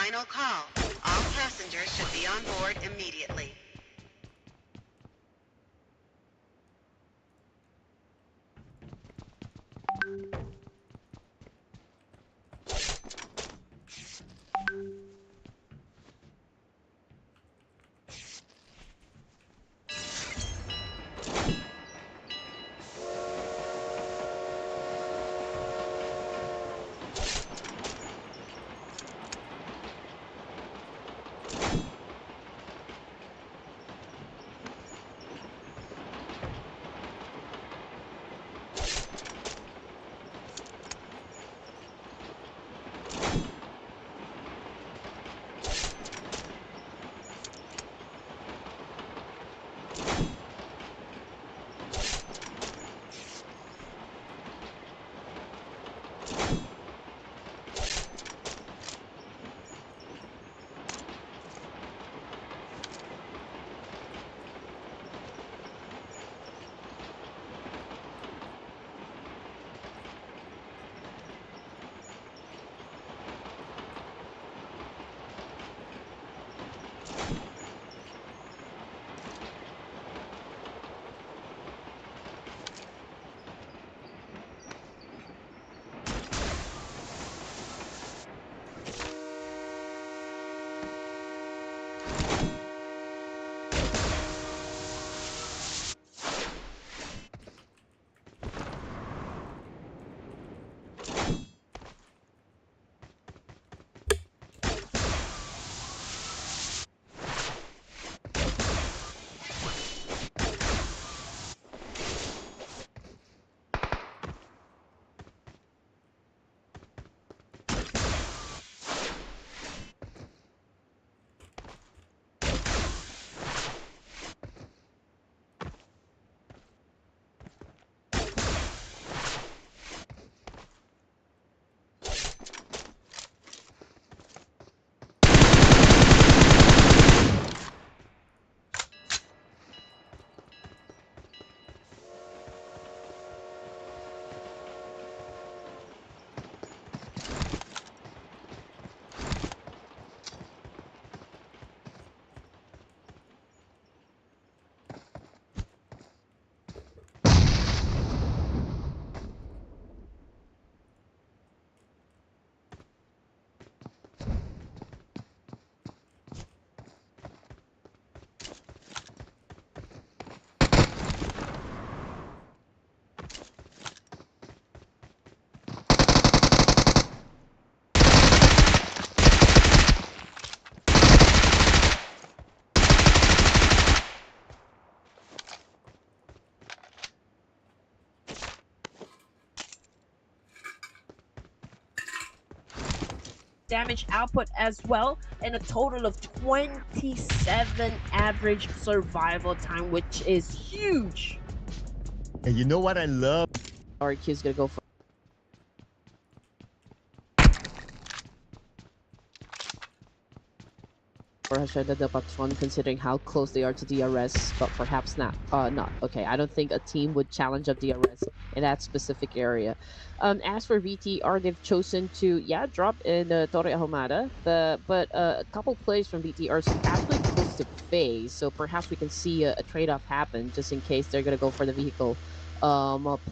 final call. All passengers should be on board immediately. Damage output as well, and a total of 27 average survival time, which is huge. And you know what I love? RQ's gonna go for Hasheda the Patron, considering how close they are to DRS, but perhaps not. Not. Okay, I don't think a team would challenge up DRS in that specific area. As for VTR, they've chosen to, drop in Torre Ahumada, but a couple plays from VTR are actually close to phase, so perhaps we can see a trade-off happen, just in case they're gonna go for the vehicle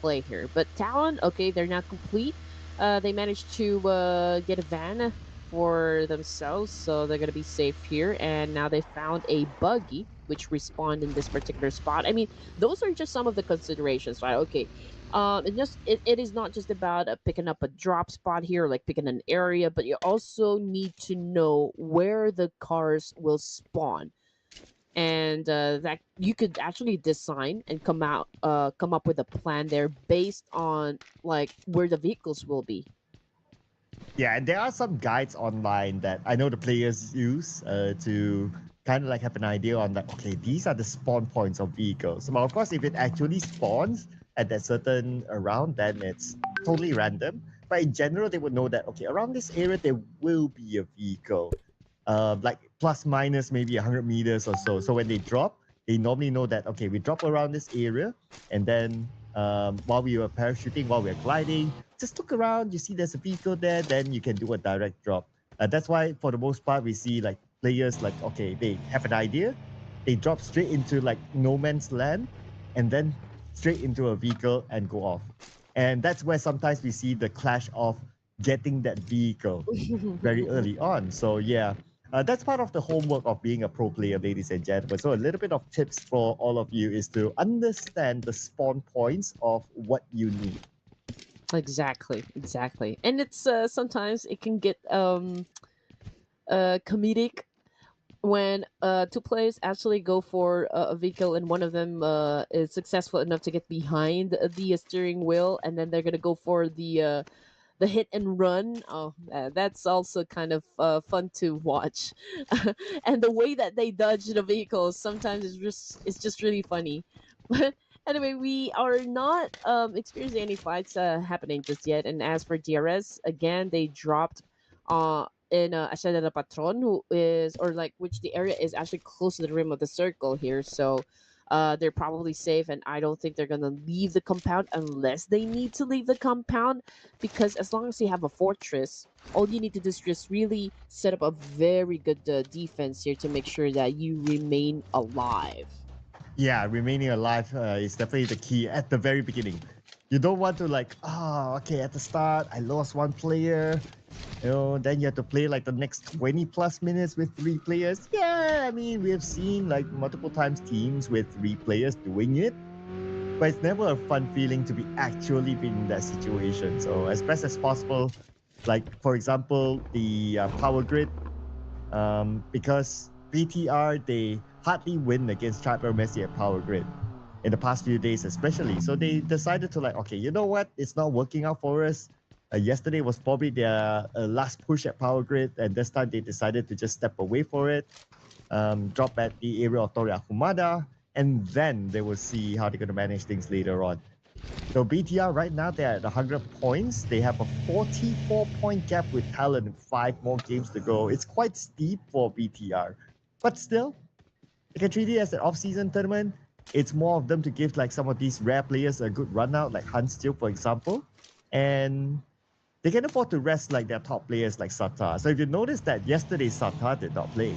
play here. But Talon, okay, they're not complete. They managed to get a van for themselves, so they're gonna be safe here. And now they found a buggy which respawned in this particular spot. I mean, those are just some of the considerations, right? Okay, it is not just about picking up a drop spot here, like picking an area, but you also need to know where the cars will spawn, and that you could actually design and come up with a plan there based on like where the vehicles will be. Yeah, and there are some guides online that I know the players use to kind of like have an idea on that. Okay, these are the spawn points of vehicles. Well, of course, if it actually spawns at that certain round, then it's totally random. But in general, they would know that, okay, around this area, there will be a vehicle, like plus minus maybe 100 meters or so. So when they drop, they normally know that, okay, we drop around this area, and then while we were parachuting, while we are gliding, just look around, you see there's a vehicle there, then you can do a direct drop. That's why, for the most part, we see like players like, okay, they have an idea, they drop straight into like no man's land, and then straight into a vehicle and go off. And that's where sometimes we see the clash of getting that vehicle very early on. So yeah, that's part of the homework of being a pro player, ladies and gentlemen. So a little bit of tips for all of you is to understand the spawn points of what you need. Exactly. And it's sometimes it can get comedic when two players actually go for a vehicle and one of them is successful enough to get behind the steering wheel, and then they're gonna go for the hit and run. Oh, that's also kind of fun to watch, and the way that they dodge the vehicles sometimes is just it's just really funny. But anyway, we are not experiencing any fights happening just yet. And as for DRS, again, they dropped in Ascenda de Patron, who is or like which the area is actually close to the rim of the circle here. So they're probably safe, and I don't think they're gonna leave the compound unless they need to leave the compound, because as long as you have a fortress, all you need to do is just really set up a very good defense here to make sure that you remain alive. Yeah, remaining alive is definitely the key at the very beginning. You don't want to like, okay, at the start, I lost one player. Then you have to play like the next 20 plus minutes with 3 players. Yeah, I mean, we have seen like multiple times teams with 3 players doing it, but it's never a fun feeling to be actually being in that situation. So as best as possible, like for example, the power grid, because BTR, they hardly win against Trapper Messi at power grid in the past few days, especially. So they decided to like, okay, you know what? It's not working out for us. Yesterday was probably their last push at power grid, and this time they decided to just step away for it, drop at the area of Torre Ahumada, and then they will see how they're going to manage things later on. So BTR right now, they're at 100 points. They have a 44-point gap with Talon and 5 more games to go. It's quite steep for BTR, but still, you can treat it as an off-season tournament. It's more of them to give like some of these rare players a good run out, like Hans Steel, for example. And they can afford to rest like their top players like Sata. So if you notice that yesterday Sata did not play.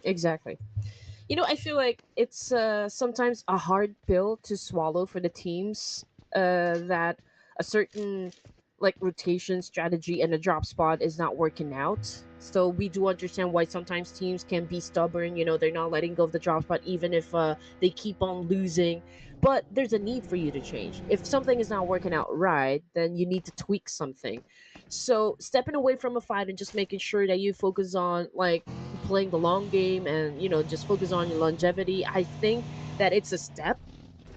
Exactly. I feel like it's sometimes a hard pill to swallow for the teams that a certain like rotation strategy and a drop spot is not working out. So we do understand why sometimes teams can be stubborn. They're not letting go of the drop spot even if they keep on losing. But there's a need for you to change. If something is not working out right, then you need to tweak something. So stepping away from a fight and just making sure that you focus on like playing the long game and just focus on your longevity, I think that it's a step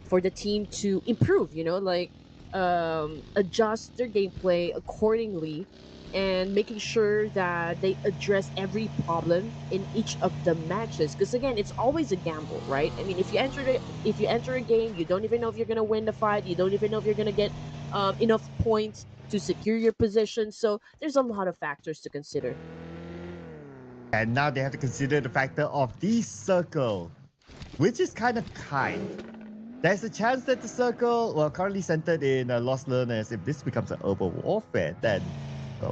for the team to improve, like adjust their gameplay accordingly and making sure that they address every problem in each of the matches, because again it's always a gamble, right? I mean, if you enter a game, you don't even know if you're going to win the fight, you don't even know if you're going to get enough points to secure your position. So there's a lot of factors to consider. And now they have to consider the factor of the circle, which is kind of kind. There's a chance that the circle, well, currently centered in Lost Learners, if this becomes an urban warfare, then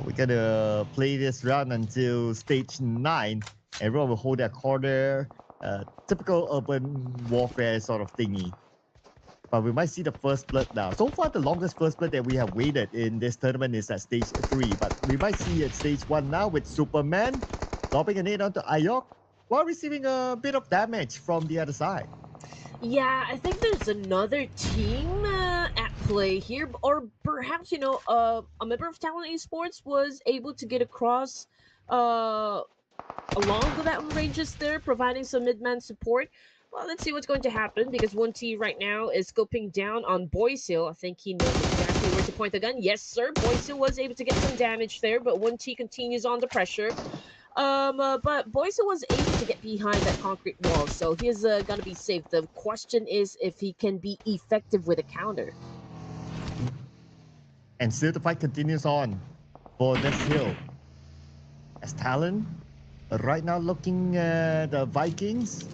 we're gonna play this round until stage 9. Everyone will hold their corner, typical urban warfare sort of thingy. But we might see the first blood now. So far, the longest first blood that we have waited in this tournament is at stage 3. But we might see at stage 1 now with Superman lobbing a nade onto Ayok while receiving a bit of damage from the other side. Yeah, I think there's another team at play here, or perhaps a member of Talent Esports was able to get across along the mountain ranges there, providing some mid-man support. Well, let's see what's going to happen, because 1T right now is scoping down on Boys Hill. I think he knows exactly where to point the gun. Yes, sir, Boys Hill was able to get some damage there, but 1T continues on the pressure. But Boyce was able to get behind that concrete wall, so he's gonna be safe. The question is if he can be effective with a counter. And still the fight continues on for this hill. As Talon, right now looking at the Vikings.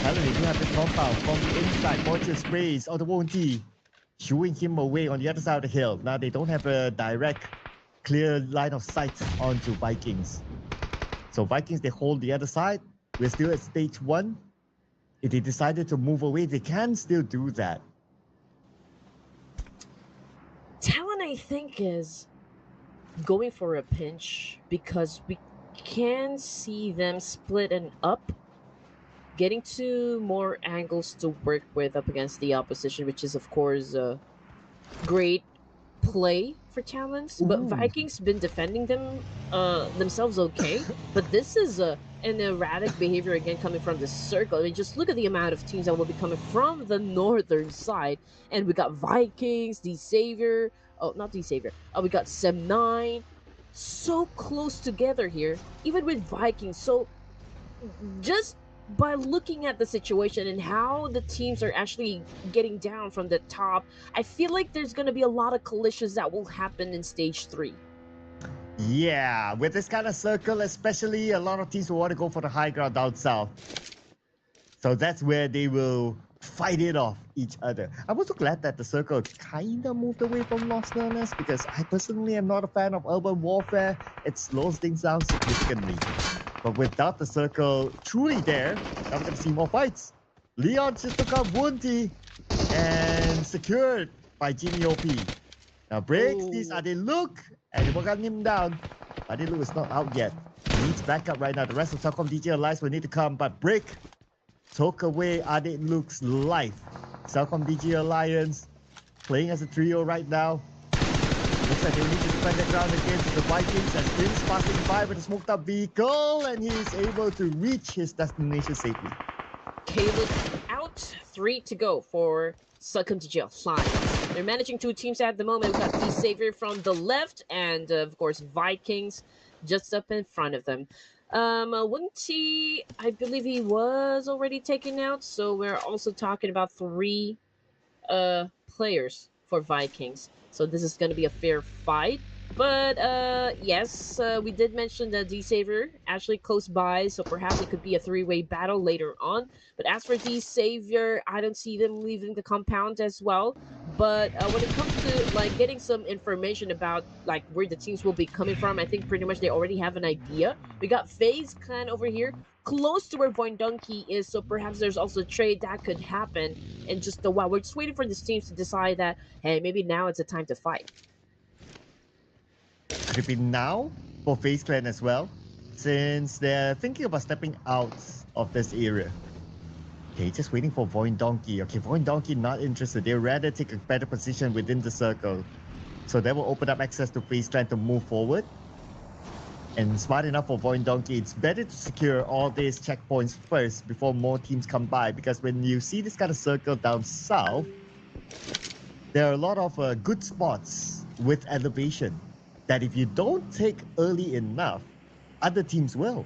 Talon, they do have the compound from the inside. Fortune sprays on the Wonti, shooing him away on the other side of the hill. Now they don't have a direct clear line of sight onto Vikings. So Vikings, they hold the other side. We're still at stage 1. If they decided to move away, they can still do that. Talon, I think, is going for a pinch because we can see them split and up, getting to more angles to work with up against the opposition, which is, of course, a great play for Talons. But Ooh. Vikings been defending themselves okay. But this is an erratic behavior again coming from the circle. I mean, just look at the amount of teams that will be coming from the northern side, and we got Vikings, the Savior. Oh, not the Savior. We got Sem9. So close together here, even with Vikings. So just by looking at the situation and how the teams are actually getting down from the top, I feel like there's going to be a lot of collisions that will happen in stage 3. Yeah, with this kind of circle, especially a lot of teams will want to go for the high ground down south. So that's where they will fight it off each other. I'm also glad that the circle kind of moved away from Lost Learners because I personally am not a fan of urban warfare. It slows things down significantly. But without the circle truly there, I'm going to see more fights. Leon just took out Wunti and secured by Jimmy OP. Now breaks these Adeluke and they will gun him down. Adeluke is not out yet. He needs backup right now. The rest of Telkom DJ Alliance will need to come, but Break took away Adeluke's life. Telkom DJ Alliance playing as a trio right now. Looks like they need to defend the ground against the Vikings as Prince passing by with a smoked up vehicle and he is able to reach his destination safely. Caleb out, 3 to go for Telkom DJ Alliance. They're managing 2 teams at the moment. We've got the Savior from the left and, of course, Vikings just up in front of them. Wunti, I believe he was already taken out, so we're also talking about 3 players for Vikings. So this is going to be a fair fight. But yes, we did mention the D-Savior actually close by, so perhaps it could be a 3-way battle later on. But as for D-Savior, I don't see them leaving the compound as well. But when it comes to like getting some information about like where the teams will be coming from, I think pretty much they already have an idea. We got FaZe Clan over here, close to where Voindonkey is, so perhaps there's also a trade that could happen. And just a while, we're just waiting for these teams to decide that, hey, maybe now it's a time to fight. Could it be now for FaZe Clan as well? Since they're thinking about stepping out of this area. Okay, just waiting for Voindonkey. Okay, Voindonkey not interested. They'd rather take a better position within the circle. So that will open up access to FaZe Clan to move forward. And smart enough for Voindonkey, it's better to secure all these checkpoints first before more teams come by. Because when you see this kind of circle down south, there are a lot of good spots with elevation that if you don't take early enough, other teams will.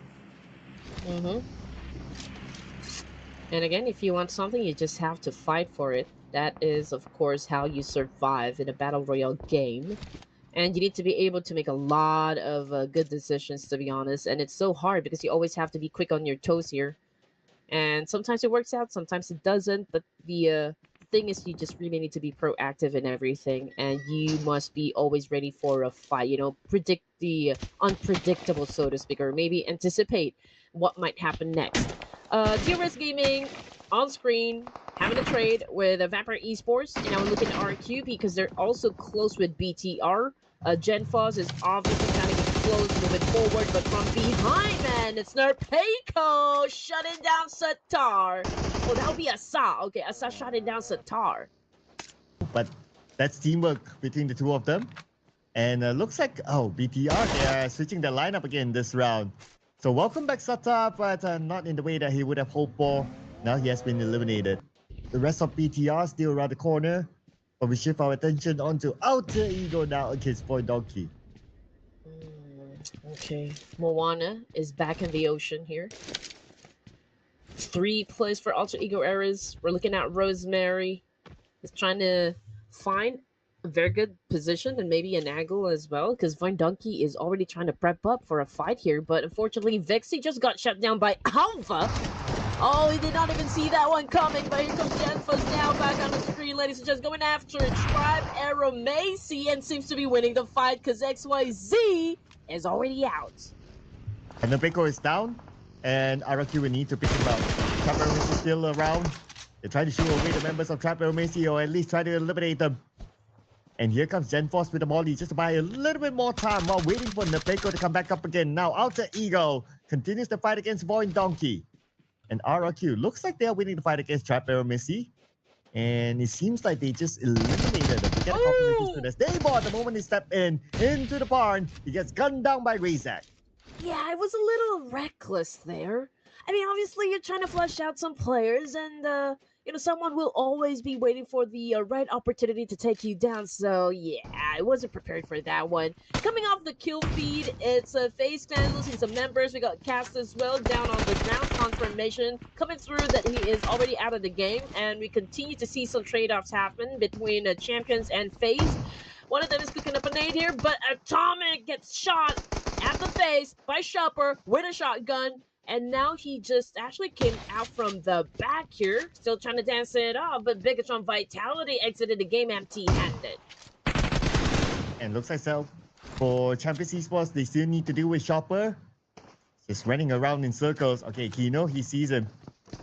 And again, if you want something, you just have to fight for it. That is, of course, how you survive in a Battle Royale game. And you need to be able to make a lot of good decisions, to be honest. And it's so hard because you always have to be quick on your toes here. And sometimes it works out, sometimes it doesn't. But the thing is, you just really need to be proactive in everything. And you must be always ready for a fight. You know, predict the unpredictable, so to speak. Or maybe anticipate what might happen next. Teruus Gaming on screen, having a trade with Vampire Esports, and now we're looking at RQ because they're also close with BTR. Genfos is obviously trying to get close, moving forward, but from behind, man, it's Nerpeiko shutting down Satar. Oh, that would be Asa. Okay, Asa shutting down Satar. But that's teamwork between the two of them. And looks like, oh, BTR, they are switching their lineup again this round. So welcome back Satar, but not in the way that he would have hoped for. Now he has been eliminated. The rest of BTR still around the corner. But we shift our attention onto Alter Ego now against Voindonkey. Okay, Moana is back in the ocean here. 3 plays for Alter Ego Eras. We're looking at Rosemary. Is trying to find a very good position and maybe an angle as well, because Voindonkey is already trying to prep up for a fight here, but unfortunately Vexy just got shut down by Alva. Oh, he did not even see that one coming, but here comes Jenfus now back on the screen, ladies and gents, going after Tribe Arrow Macy and seems to be winning the fight because XYZ is already out. And the Beko is down, and RQ will need to pick him up. Trapper is still around. They try to shoo away the members of Trapper Macy, or at least try to eliminate them. And here comes Genforce with the molly just to buy a little bit more time while waiting for Nepeko to come back up again. Now Alter Ego continues the fight against Void Donkey. And RRQ looks like they're winning the fight against Trap Arrow Missy. And it seems like they just eliminated them. Get a confirmation as they bought the moment he stepped into the barn. He gets gunned down by Razak. Yeah, it was a little reckless there. I mean, obviously you're trying to flush out some players, and someone will always be waiting for the right opportunity to take you down. So yeah, I wasn't prepared for that one. Coming off the kill feed, it's FaZe Clan losing some members. We got Cast as well down on the ground. Confirmation coming through that he is already out of the game, and we continue to see some trade-offs happen between champions and FaZe. One of them is cooking up a nade here, but Atomic gets shot at the face by Shopper with a shotgun. And now he just actually came out from the back here, still trying to dance it off, but Bigatron Vitality exited the game empty-handed. And looks like so. For Champions Esports, they still need to deal with Shopper. Just running around in circles. Okay, Kino, he sees him.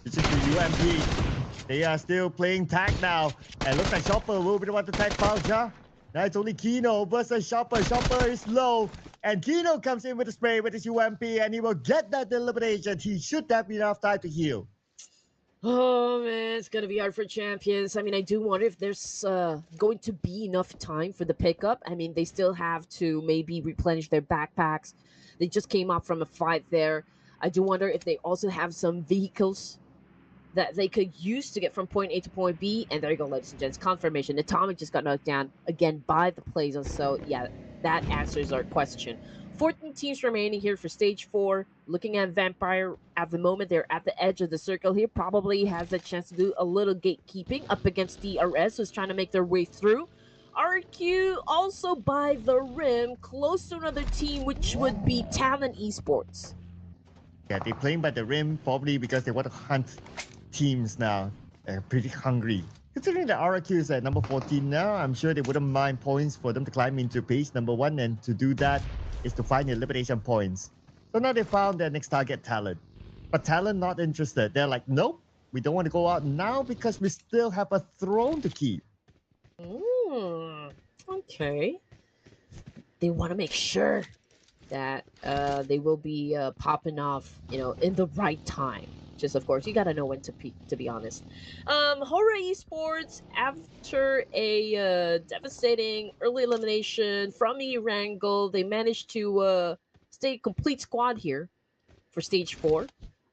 It's just the UMP. They are still playing tag now. And looks like Shopper will be the one to tag Pubg. Now it's only Kino versus Shopper. Shopper is low. And Kino comes in with a spray with his UMP, and he will get that elimination. He should have enough time to heal. Oh man, it's gonna be hard for champions. I mean, I do wonder if there's going to be enough time for the pickup. I mean, they still have to maybe replenish their backpacks. They just came up from a fight there. I do wonder if they also have some vehicles that they could use to get from point A to point B. And there you go, ladies and gents, confirmation. Atomic just got knocked down again by the Plaza. So yeah, that answers our question. 14 teams remaining here for stage 4. Looking at Vampire at the moment, they're at the edge of the circle here. Probably has a chance to do a little gatekeeping up against DRS, who's trying to make their way through. RQ also by the rim, close to another team, which would be Talent Esports. Yeah, they're playing by the rim probably because they want to hunt teams now. They're pretty hungry. Considering that RQ is at number 14 now, I'm sure they wouldn't mind points for them to climb into page number 1, and to do that is to find elimination points. So now they found their next target, Talent. But Talent not interested. They're like, nope, we don't want to go out now because we still have a throne to keep. Okay. They want to make sure that they will be popping off, in the right time. Just, of course, you gotta know when to peak, to be honest. Horror Esports, after a devastating early elimination from Erangel, they managed to stay complete squad here for stage 4.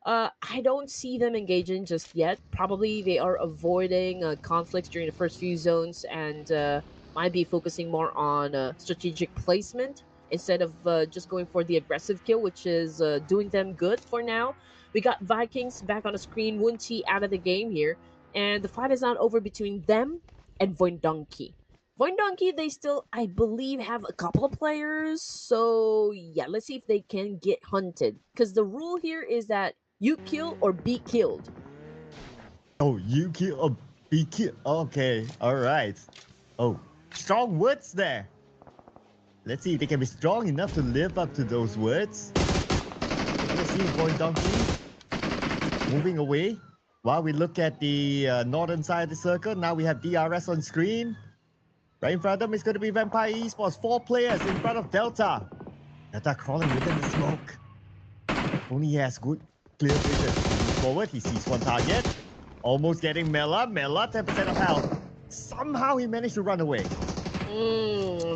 I don't see them engaging just yet. Probably they are avoiding conflicts during the first few zones and might be focusing more on strategic placement instead of just going for the aggressive kill, which is doing them good for now. We got Vikings back on the screen, Wunti out of the game here, and the fight is not over between them and Voindonkey. Voindonkey, they still, I believe, have a couple of players, so yeah, let's see if they can get hunted. Because the rule here is that you kill or be killed. Oh, you kill or be killed. Okay, alright. Oh, strong words there. Let's see if they can be strong enough to live up to those words. Let's see Voindonkey moving away. While we look at the northern side of the circle, now we have DRS on screen. Right in front of them is going to be Vampire Esports. 4 players in front of Delta. Delta crawling within the smoke. Only he has good clear vision. Forward, he sees one target. Almost getting Mela. Mela, 10% of health. Somehow he managed to run away.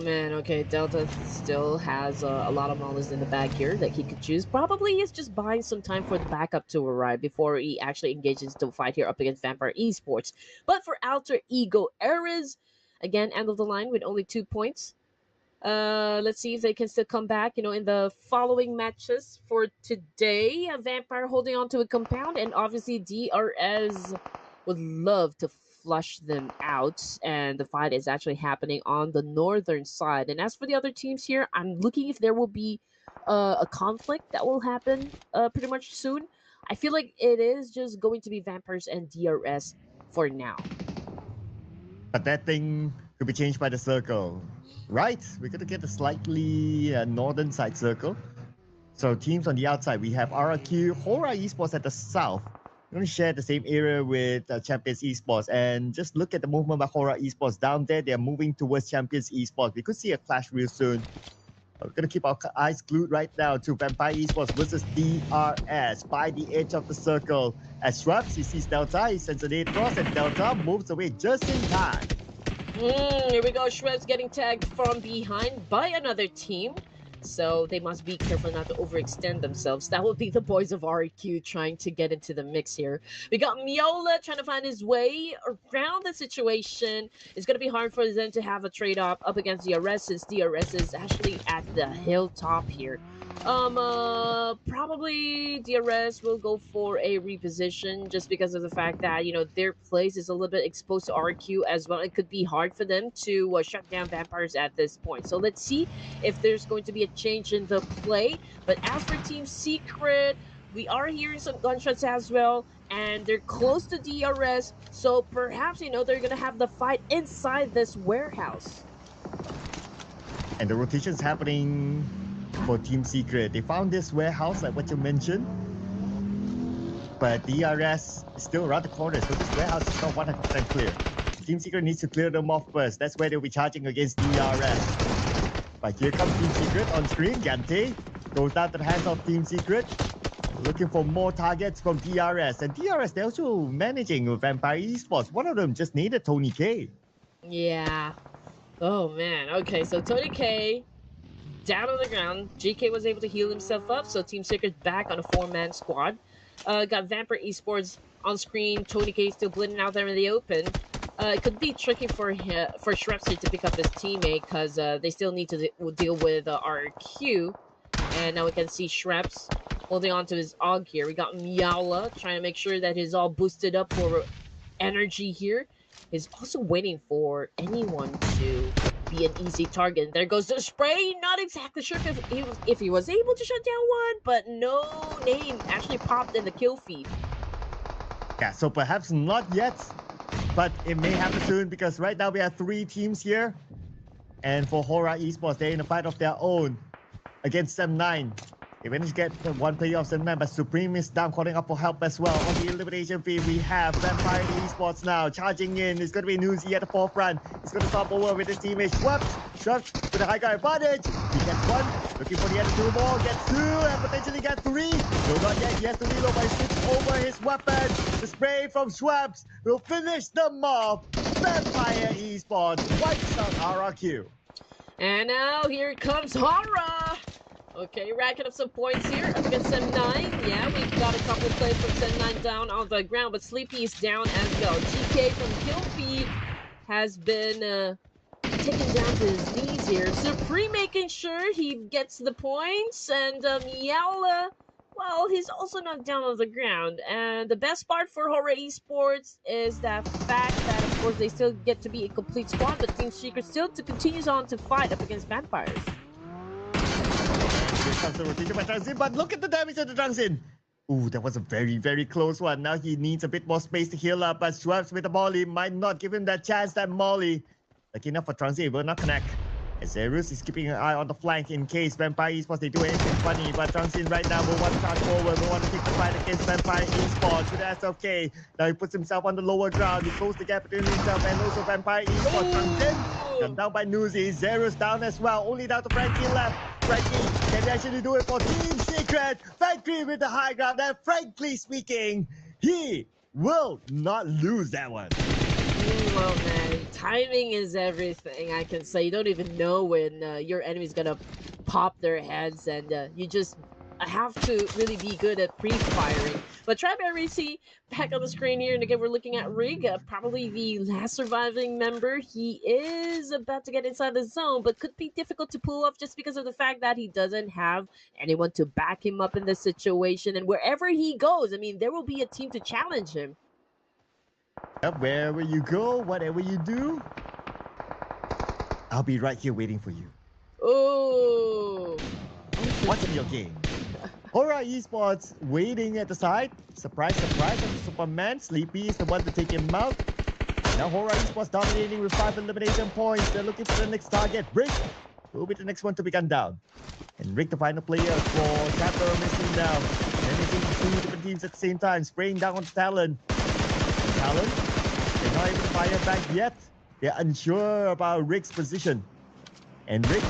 Man, okay, Delta still has a lot of knowledge in the bag here that he could choose. Probably he's just buying some time for the backup to arrive before he actually engages into a fight here up against Vampire Esports. But for Alter Ego Ares, again, end of the line with only 2 points. Let's see if they can still come back, in the following matches for today. Vampire holding on to a compound, and obviously DRS would love to flush them out, and the fight is actually happening on the northern side. And as for the other teams here, I'm looking if there will be a conflict that will happen pretty much soon. I feel like it is just going to be Vampires and DRS for now. But that thing could be changed by the circle. Right, we're going to get a slightly northern side circle. So teams on the outside, we have RRQ, Hora Esports at the south. We're going to share the same area with Champions Esports. And just look at the movement by Hora Esports. Down there, they're moving towards Champions Esports. We could see a clash real soon. We're going to keep our eyes glued right now to Vampire Esports versus DRS by the edge of the circle. As Shrubs, he sees Delta, he sends a nade across, and Delta moves away just in time. Here we go. Shreds getting tagged from behind by another team. So they must be careful not to overextend themselves. That would be the boys of RQ trying to get into the mix here. We got Miola trying to find his way around the situation. It's going to be hard for them to have a trade-off up against DRS since DRS is actually at the hilltop here. Probably DRS will go for a reposition just because of the fact that, you know, their place is a little bit exposed to RQ as well. It could be hard for them to shut down Vampires at this point. So let's see if there's going to be a change in the play. But as for Team Secret, we are hearing some gunshots as well, and they're close to DRS. So perhaps, you know, they're going to have the fight inside this warehouse. And the rotation's happening for Team Secret. They found this warehouse, like what you mentioned. But DRS is still around the corner, so this warehouse is not 100% clear. Team Secret needs to clear them off first. That's where they'll be charging against DRS. But here comes Team Secret on screen. Gante goes down to the hands of Team Secret. Looking for more targets from DRS. And DRS, they're also managing with Vampire Esports. One of them just needed Tony K. Yeah. Oh, man. Okay, so Tony K down on the ground. GK was able to heal himself up, so Team Secret back on a 4-man squad. Got Vampire Esports on screen. Tony K still blending out there in the open. It could be tricky for Shrepsy to pick up his teammate because they still need to deal with RQ. And now we can see Shreps holding on to his AUG here. We got Miaula trying to make sure that he's all boosted up for energy here. He's also waiting for anyone to be an easy target. There goes the spray. Not exactly sure if he was able to shut down one, but no name actually popped in the kill feed. Yeah, so perhaps not yet, but it may happen soon because right now we have 3 teams here. And for Hora Esports, they're in a fight of their own against Sem9. They managed to get one player of Sem9, but Supreme is down, calling up for help as well. On the elimination feed, we have Vampire Esports now charging in. It's going to be Newsy at the forefront. He's going to stop over with his teammate Schwabs with a high guard advantage. He gets 1, looking for the other 2 more, gets 2, and potentially get 3. No, not yet. He has to reload by switch over his weapon. The spray from Schwabs will finish them off. Vampire Esports wipes out RRQ. And now here comes Hora. Okay, racking up some points here up against Sem9. Yeah, we've got a couple plays from Sem9 down on the ground, but Sleepy is down as well. GK from kill feed has been taken down to his knees here. Supreme making sure he gets the points, and Miaula, well, he's also knocked down on the ground. And the best part for Hora Esports is that fact that, of course, they still get to be a complete squad, but Team Secret still continues on to fight up against Vampires. Here comes the rotation by Transin, but look at the damage of the Transin. Ooh, that was a very, very close one. Now he needs a bit more space to heal up, but Schwabs with the Molly might not give him that chance. That Molly, lucky enough for Transin, will not connect. As Teruus is keeping an eye on the flank in case Vampire Esports they do anything funny, but Transin right now will want to charge forward, will want to take the fight against Vampire Esports with SLK. Now he puts himself on the lower ground, he closed the gap between himself and also Vampire Esports. Transin gunned down by Newsy, Teruus down as well, only down to Frankie left. Frankie can actually do it for Team Secret. Frankie with the high ground, and frankly speaking, he will not lose that one. Well, man, timing is everything, I can say. You don't even know when your enemy's gonna pop their heads, and you just have to really be good at pre-firing. But Triberry back on the screen here, and again, we're looking at Rig, probably the last surviving member. He is about to get inside the zone, but could be difficult to pull off just because of the fact that he doesn't have anyone to back him up in this situation. And wherever he goes, I mean, there will be a team to challenge him. Wherever you go, whatever you do, I'll be right here waiting for you. Oh, What's in your game? Hora Esports waiting at the side. Surprise, surprise, and Superman. Sleepy is the one to take him out. Now Hora Esports dominating with 5 elimination points. They're looking for the next target. Rick will be the next one to be gunned down. And Rick, the final player for Chapter, missing down. Managing 2 different teams at the same time, spraying down on Talon. Talon, they're not able to fire back yet. They're unsure about Rick's position. And Rick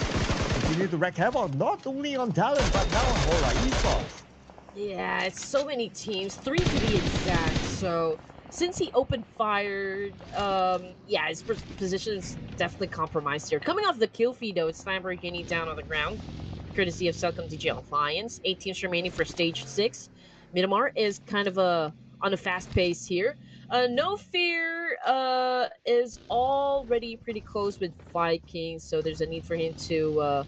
continue to wreak havoc, not only on Talon, but now on Hora Esports. Yeah, it's so many teams, 3 to be exact. So since he opened fire, yeah, his position is definitely compromised here. Coming off the kill feed, though, it's Lamborghini down on the ground, courtesy of Celcom DJ Alliance. 8 teams remaining for stage 6. Miramar is kind of on a fast pace here. No Fear is already pretty close with Vikings, so there's a need for him to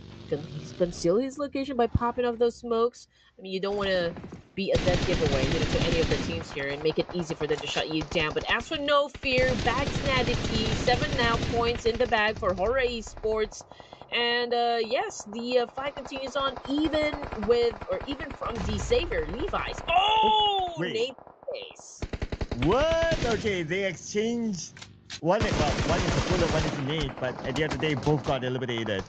conceal his location by popping off those smokes. I mean, you don't want to be a dead giveaway, to any of the teams here and make it easy for them to shut you down. But as for No Fear, bags nabbed key, 7 now points in the bag for Hora Esports. And yes, the fight continues on even from the Savior, Levi's. Oh, Wait. Nate face. What? Okay, they exchanged one is a bullet, one is a nade, but at the end of the day, both got eliminated.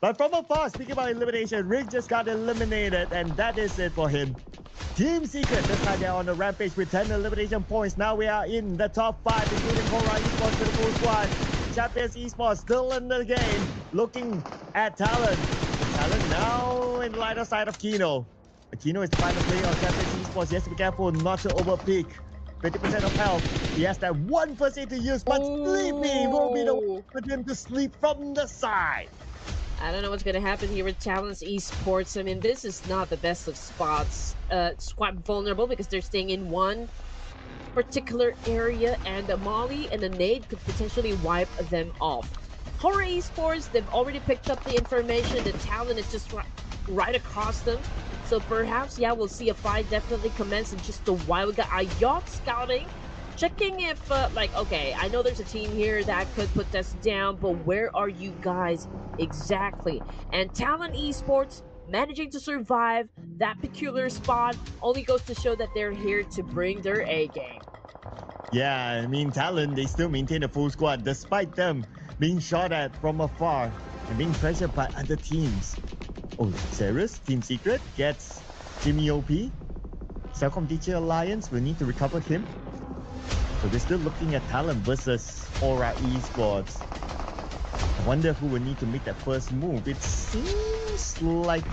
But from afar, speaking about elimination, Rick just got eliminated, and that is it for him. Team Secret, this time they're on the rampage with 10 elimination points. Now we are in the top 5, including Hora Esports with the full squad. Champions Esports still in the game, looking at Talon. Talon now in the lighter side of Kino. Kino is the final player of Champions Esports. He has to be careful not to overpeak. 20% of health. He has that 1 first aid to use, but Sleepy will be the one for him to sleep from the side. I don't know what's going to happen here with Talon's Esports. I mean, this is not the best of spots. It's quite vulnerable because they're staying in one particular area, and a Molly and a nade could potentially wipe them off. Hora Esports, they've already picked up the information. The Talon is just right across them. So perhaps, yeah, we'll see a fight definitely commence in just a while. We got Ayok scouting, checking if, okay, I know there's a team here that could put us down, but where are you guys exactly? And Talon Esports managing to survive that peculiar spot only goes to show that they're here to bring their A game. Yeah, I mean, Talon, they still maintain a full squad despite them being shot at from afar and being pressured by other teams. Oh, Teruus, Team Secret, gets Jimmy OP. Celcom DJ Alliance will need to recover him. So they're still looking at Talon versus Hora Esports. I wonder who will need to make that first move. It seems like...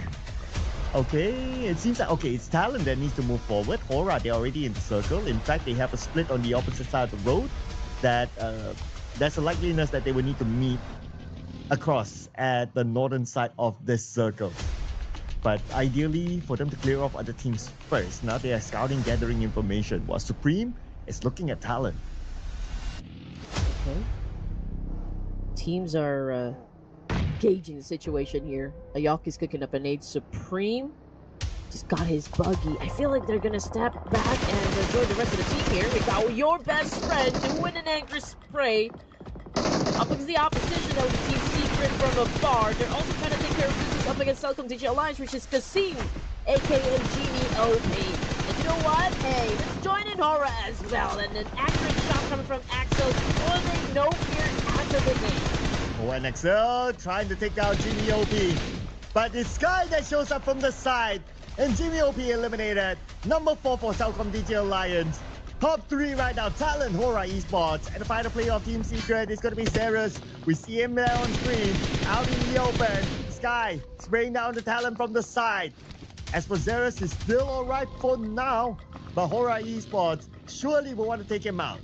Okay, it's Talon that needs to move forward. Hora, they're already in the circle. In fact, they have a split on the opposite side of the road that there's a likeliness that they will need to meet across at the northern side of this circle. But ideally, for them to clear off other teams first. Now they are scouting, gathering information, while Supreme is looking at Talon. Okay. Teams are gauging the situation here. Ayok is cooking up an aid. Supreme just got his buggy. I feel like they're gonna step back and join the rest of the team here. We got your best friend doing an angry spray up against the opposition. That was Team Secret from afar. They're also trying to take care of business up against Celcom DJ Alliance, which is Kasim, aka Genie OP. And you know what? Hey, let's join in Hora as well. And an accurate shot coming from Axel, pulling No Fear out of the game. ONXL trying to take down Jimmy OP. But it's Sky that shows up from the side. And Jimmy OP eliminated. Number 4 for Celcom DJ Alliance. Top 3 right now, Talon, Hora Esports. And the final player of Team Secret is going to be Teruus. We see him there on screen, out in the open. Sky spraying down the Talon from the side. As for Teruus, he's still alright for now. But Hora Esports surely will want to take him out.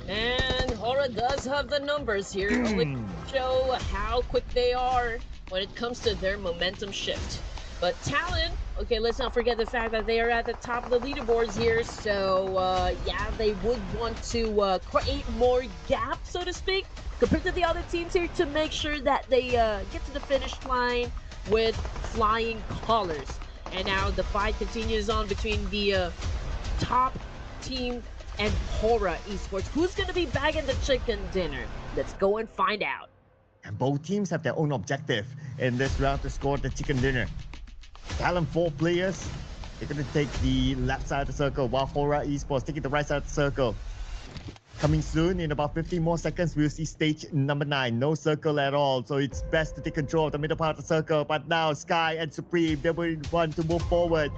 And Hora does have the numbers here, only to show how quick they are when it comes to their momentum shift. But Talon, okay, let's not forget the fact that they are at the top of the leaderboards here. So, yeah, they would want to create more gap, so to speak, compared to the other teams here to make sure that they get to the finish line with flying colors. And now the fight continues on between the top team and Hora Esports. Who's going to be bagging the chicken dinner? Let's go and find out. And both teams have their own objective in this round to score the chicken dinner. Talon 4 players They're going to take the left side of the circle while Hora Esports taking the right side of the circle. Coming soon, in about 15 more seconds, we'll see stage number 9. No circle at all, so it's best to take control of the middle part of the circle. But now Sky and Supreme, they will want to move forward.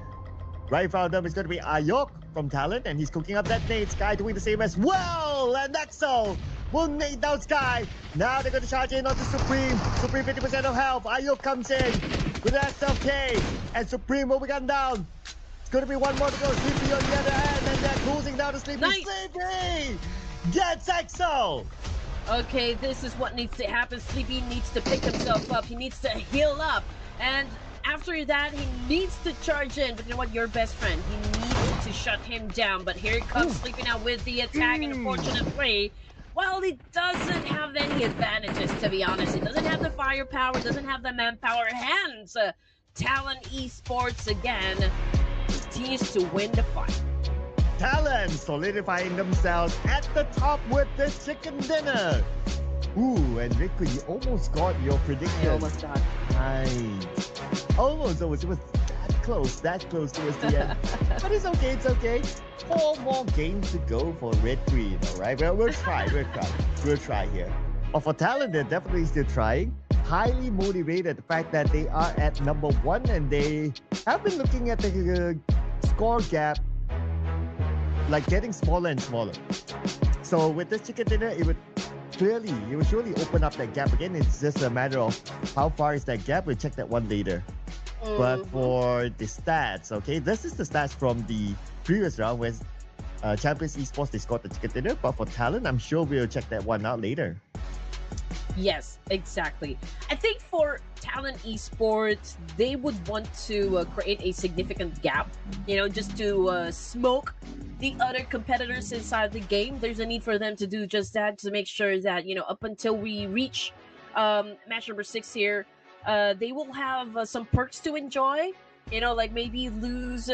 Right in front of them is going to be Ayok from Talent, and he's cooking up that nade. Sky doing the same as well, and Exo will nade down Sky. Now they're going to charge in onto Supreme. Supreme 50% of health. Ayok comes in with that self-K, and Supreme will be gunned down. It's going to be one more to go. Sleepy on the other end, and they're closing down to Sleepy. Nice. Sleepy gets Exo. Okay, this is what needs to happen. Sleepy needs to pick himself up. He needs to heal up. And after that, he needs to charge in. But you know what? Your best friend. He needs to shut him down. But here comes Sleepy now with the attack. And unfortunately, well, he doesn't have any advantages, to be honest. He doesn't have the firepower, doesn't have the manpower. Hence, Talon Esports again continues to win the fight. Talent solidifying themselves at the top with the chicken dinner. Ooh, and Riku, you almost got your prediction. I almost got. Nice. Almost. It was that close towards the end. But it's okay, it's okay. 4 more games to go for Red Queen, alright? Well, we'll try here. But for Talent, they're definitely still trying. Highly motivated, the fact that they are at number 1 and they have been looking at the score gap like getting smaller and smaller. So with this chicken dinner, it would surely open up that gap again. It's just a matter of how far is that gap. We'll check that one later. But for the stats, okay, this is the stats from the previous round where Champions Esports, they scored the chicken dinner. But for Talent, I'm sure we'll check that one out later. Yes, exactly. I think for Talent Esports, they would want to create a significant gap, just to smoke the other competitors inside the game. There's a need for them to do just that, to make sure that, up until we reach match number 6 here, they will have some perks to enjoy, like maybe lose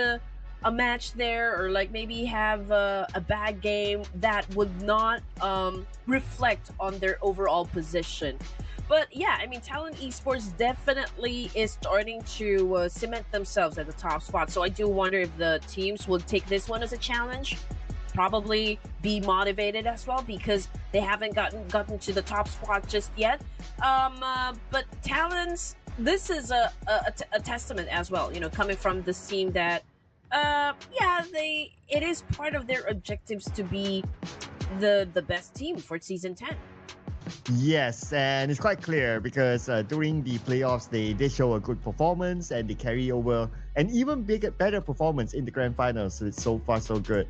a match there, or like maybe have a bad game that would not reflect on their overall position. But yeah, I mean, Talent Esports definitely is starting to cement themselves at the top spot. So I do wonder if the teams will take this one as a challenge, probably be motivated as well, because they haven't gotten to the top spot just yet. But Talents, this is a testament as well, coming from this team that it is part of their objectives to be the best team for season 10. Yes, and it's quite clear because during the playoffs, they did show a good performance and they carry over an even better performance in the grand finals. So it's so far so good.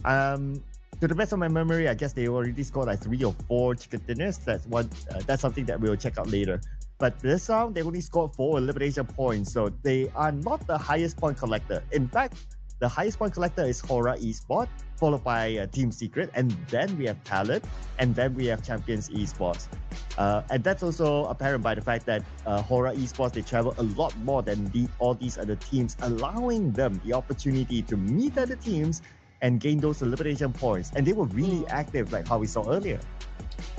To the best of my memory, I guess they already scored like 3 or 4 chicken dinners. That's something that we'll check out later. But this round, they only scored 4 elimination points, so they are not the highest point collector. In fact, the highest point collector is Hora Esports, followed by Team Secret, and then we have Talent, and then we have Champions Esports. And that's also apparent by the fact that Hora Esports, they travel a lot more than all these other teams, allowing them the opportunity to meet other teams and gain those elimination points. And they were really active, like how we saw earlier.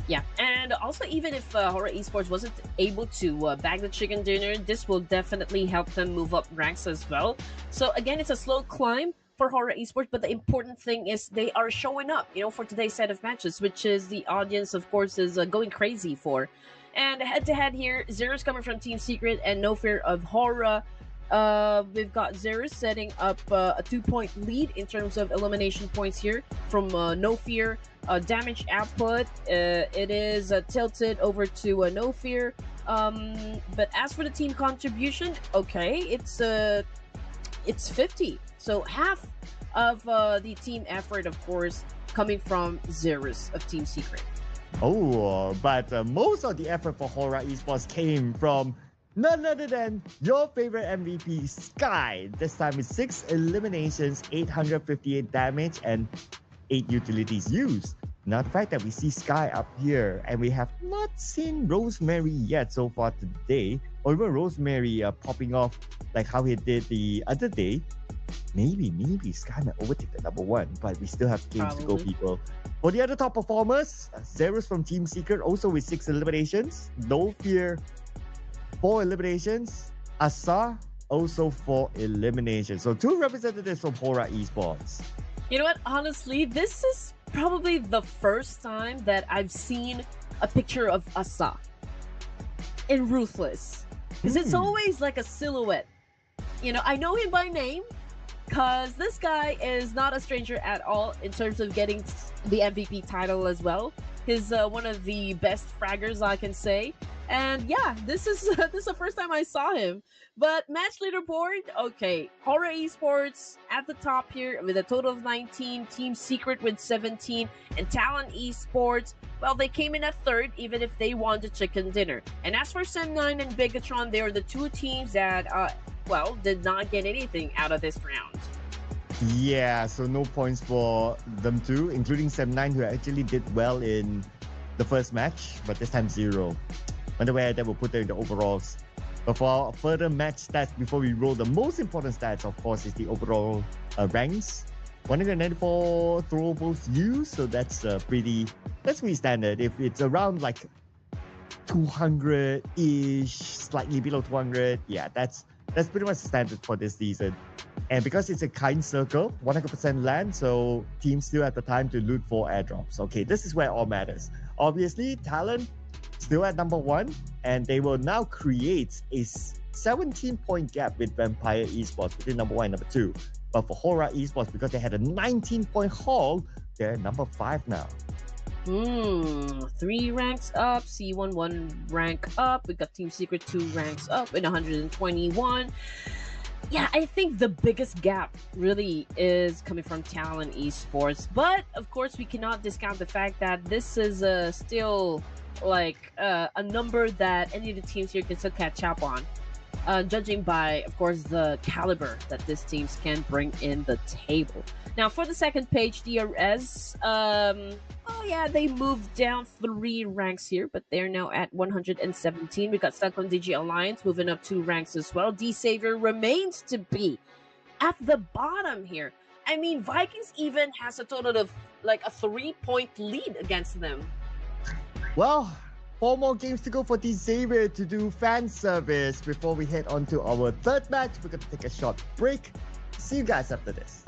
Yeah, and also even if Hora Esports wasn't able to bag the chicken dinner, this will definitely help them move up ranks as well. So again, it's a slow climb for Hora Esports, but the important thing is they are showing up, for today's set of matches, which is the audience, of course, is going crazy for. And head-to-head here, Zeros coming from Team Secret and No Fear of Hora. We've got Zeros setting up a 2-point lead in terms of elimination points here from No Fear. Damage output, it is tilted over to No Fear. But as for the team contribution, okay, it's 50. So half of the team effort, of course, coming from Zeros of Team Secret. Oh, but most of the effort for Hora Esports came from none other than your favorite MVP, Sky. This time it's 6 eliminations, 858 damage, and 8 utilities used. Now, the fact that we see Sky up here and we have not seen Rosemary yet so far today, or even Rosemary popping off like how he did the other day, maybe Sky might overtake the number 1, but we still have games to go, people. For the other top performers, Zeros from Team Secret also with 6 eliminations, No Fear 4 eliminations, Asa also for elimination. So 2 representatives from Hora Esports. You know what? Honestly, this is probably the first time that I've seen a picture of Asa in Ruthless. Because it's always like a silhouette. You know, I know him by name because this guy is not a stranger at all in terms of getting the MVP title as well. He's one of the best fraggers, I can say. And yeah, this is the first time I saw him. But match leaderboard, okay, Hora Esports at the top here with a total of 19, Team Secret with 17, and Talon Esports, well, they came in at third, even if they won the chicken dinner. And as for Sem9 and Bigatron, they are the 2 teams that, well, did not get anything out of this round. Yeah, so no points for them too, including Sem9, who actually did well in the first match, but this time 0. Wonder where that will put them in the overalls. But for further match stats, before we roll, the most important stats, of course, is the overall ranks. 194 throwables used, so that's pretty standard. If it's around like 200-ish, slightly below 200, yeah, that's pretty much standard for this season. And because it's a kind circle, 100% land, so teams still have the time to loot for airdrops. Okay, this is where it all matters. Obviously, Talon still at number 1, and they will now create a 17-point gap with Vampire Esports between number 1 and number 2. But for Hora Esports, because they had a 19-point haul, they're number 5 now. 3 ranks up, C1 1 rank up. We got Team Secret 2 ranks up in 121. Yeah, I think the biggest gap really is coming from Talon Esports. But of course, we cannot discount the fact that this is still like a number that any of the teams here can still catch up on. Judging by, of course, the caliber that these teams can bring in the table. Now, for the second page, DRS, oh yeah, they moved down 3 ranks here, but they're now at 117. We got Stockholm Digi Alliance moving up 2 ranks as well. D-Savior remains to be at the bottom here. I mean, Vikings even has a total of like a 3-point lead against them. Well, 4 more games to go for D-Savior to do fan service before we head on to our third match. We're going to take a short break. See you guys after this.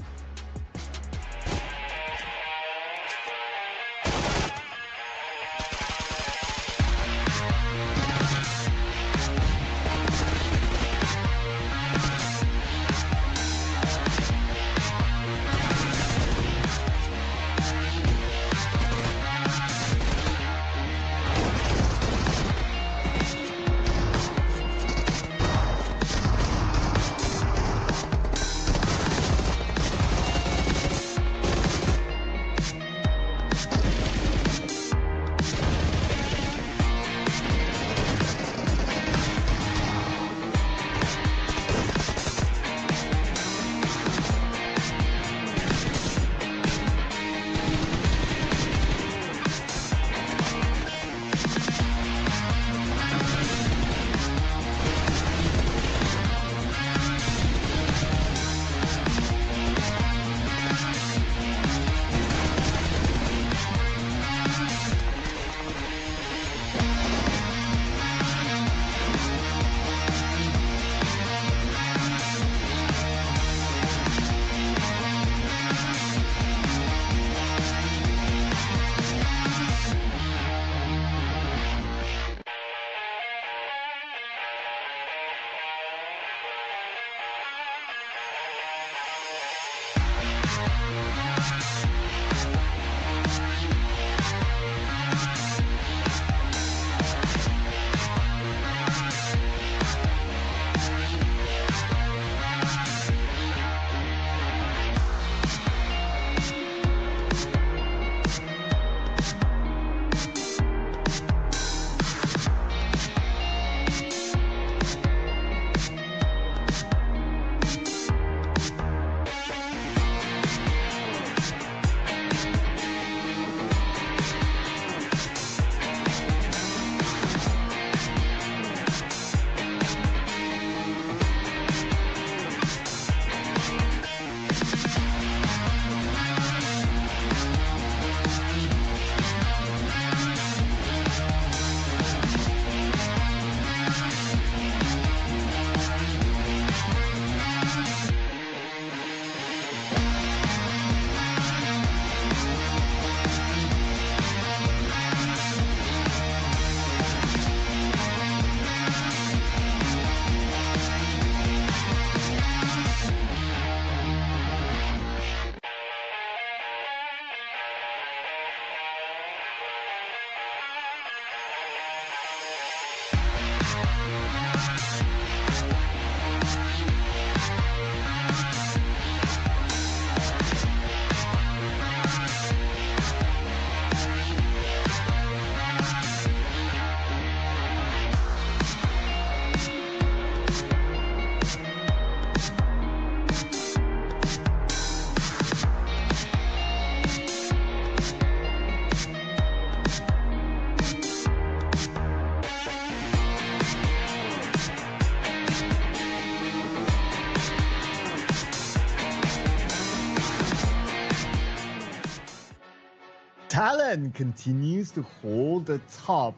Talon continues to hold the top.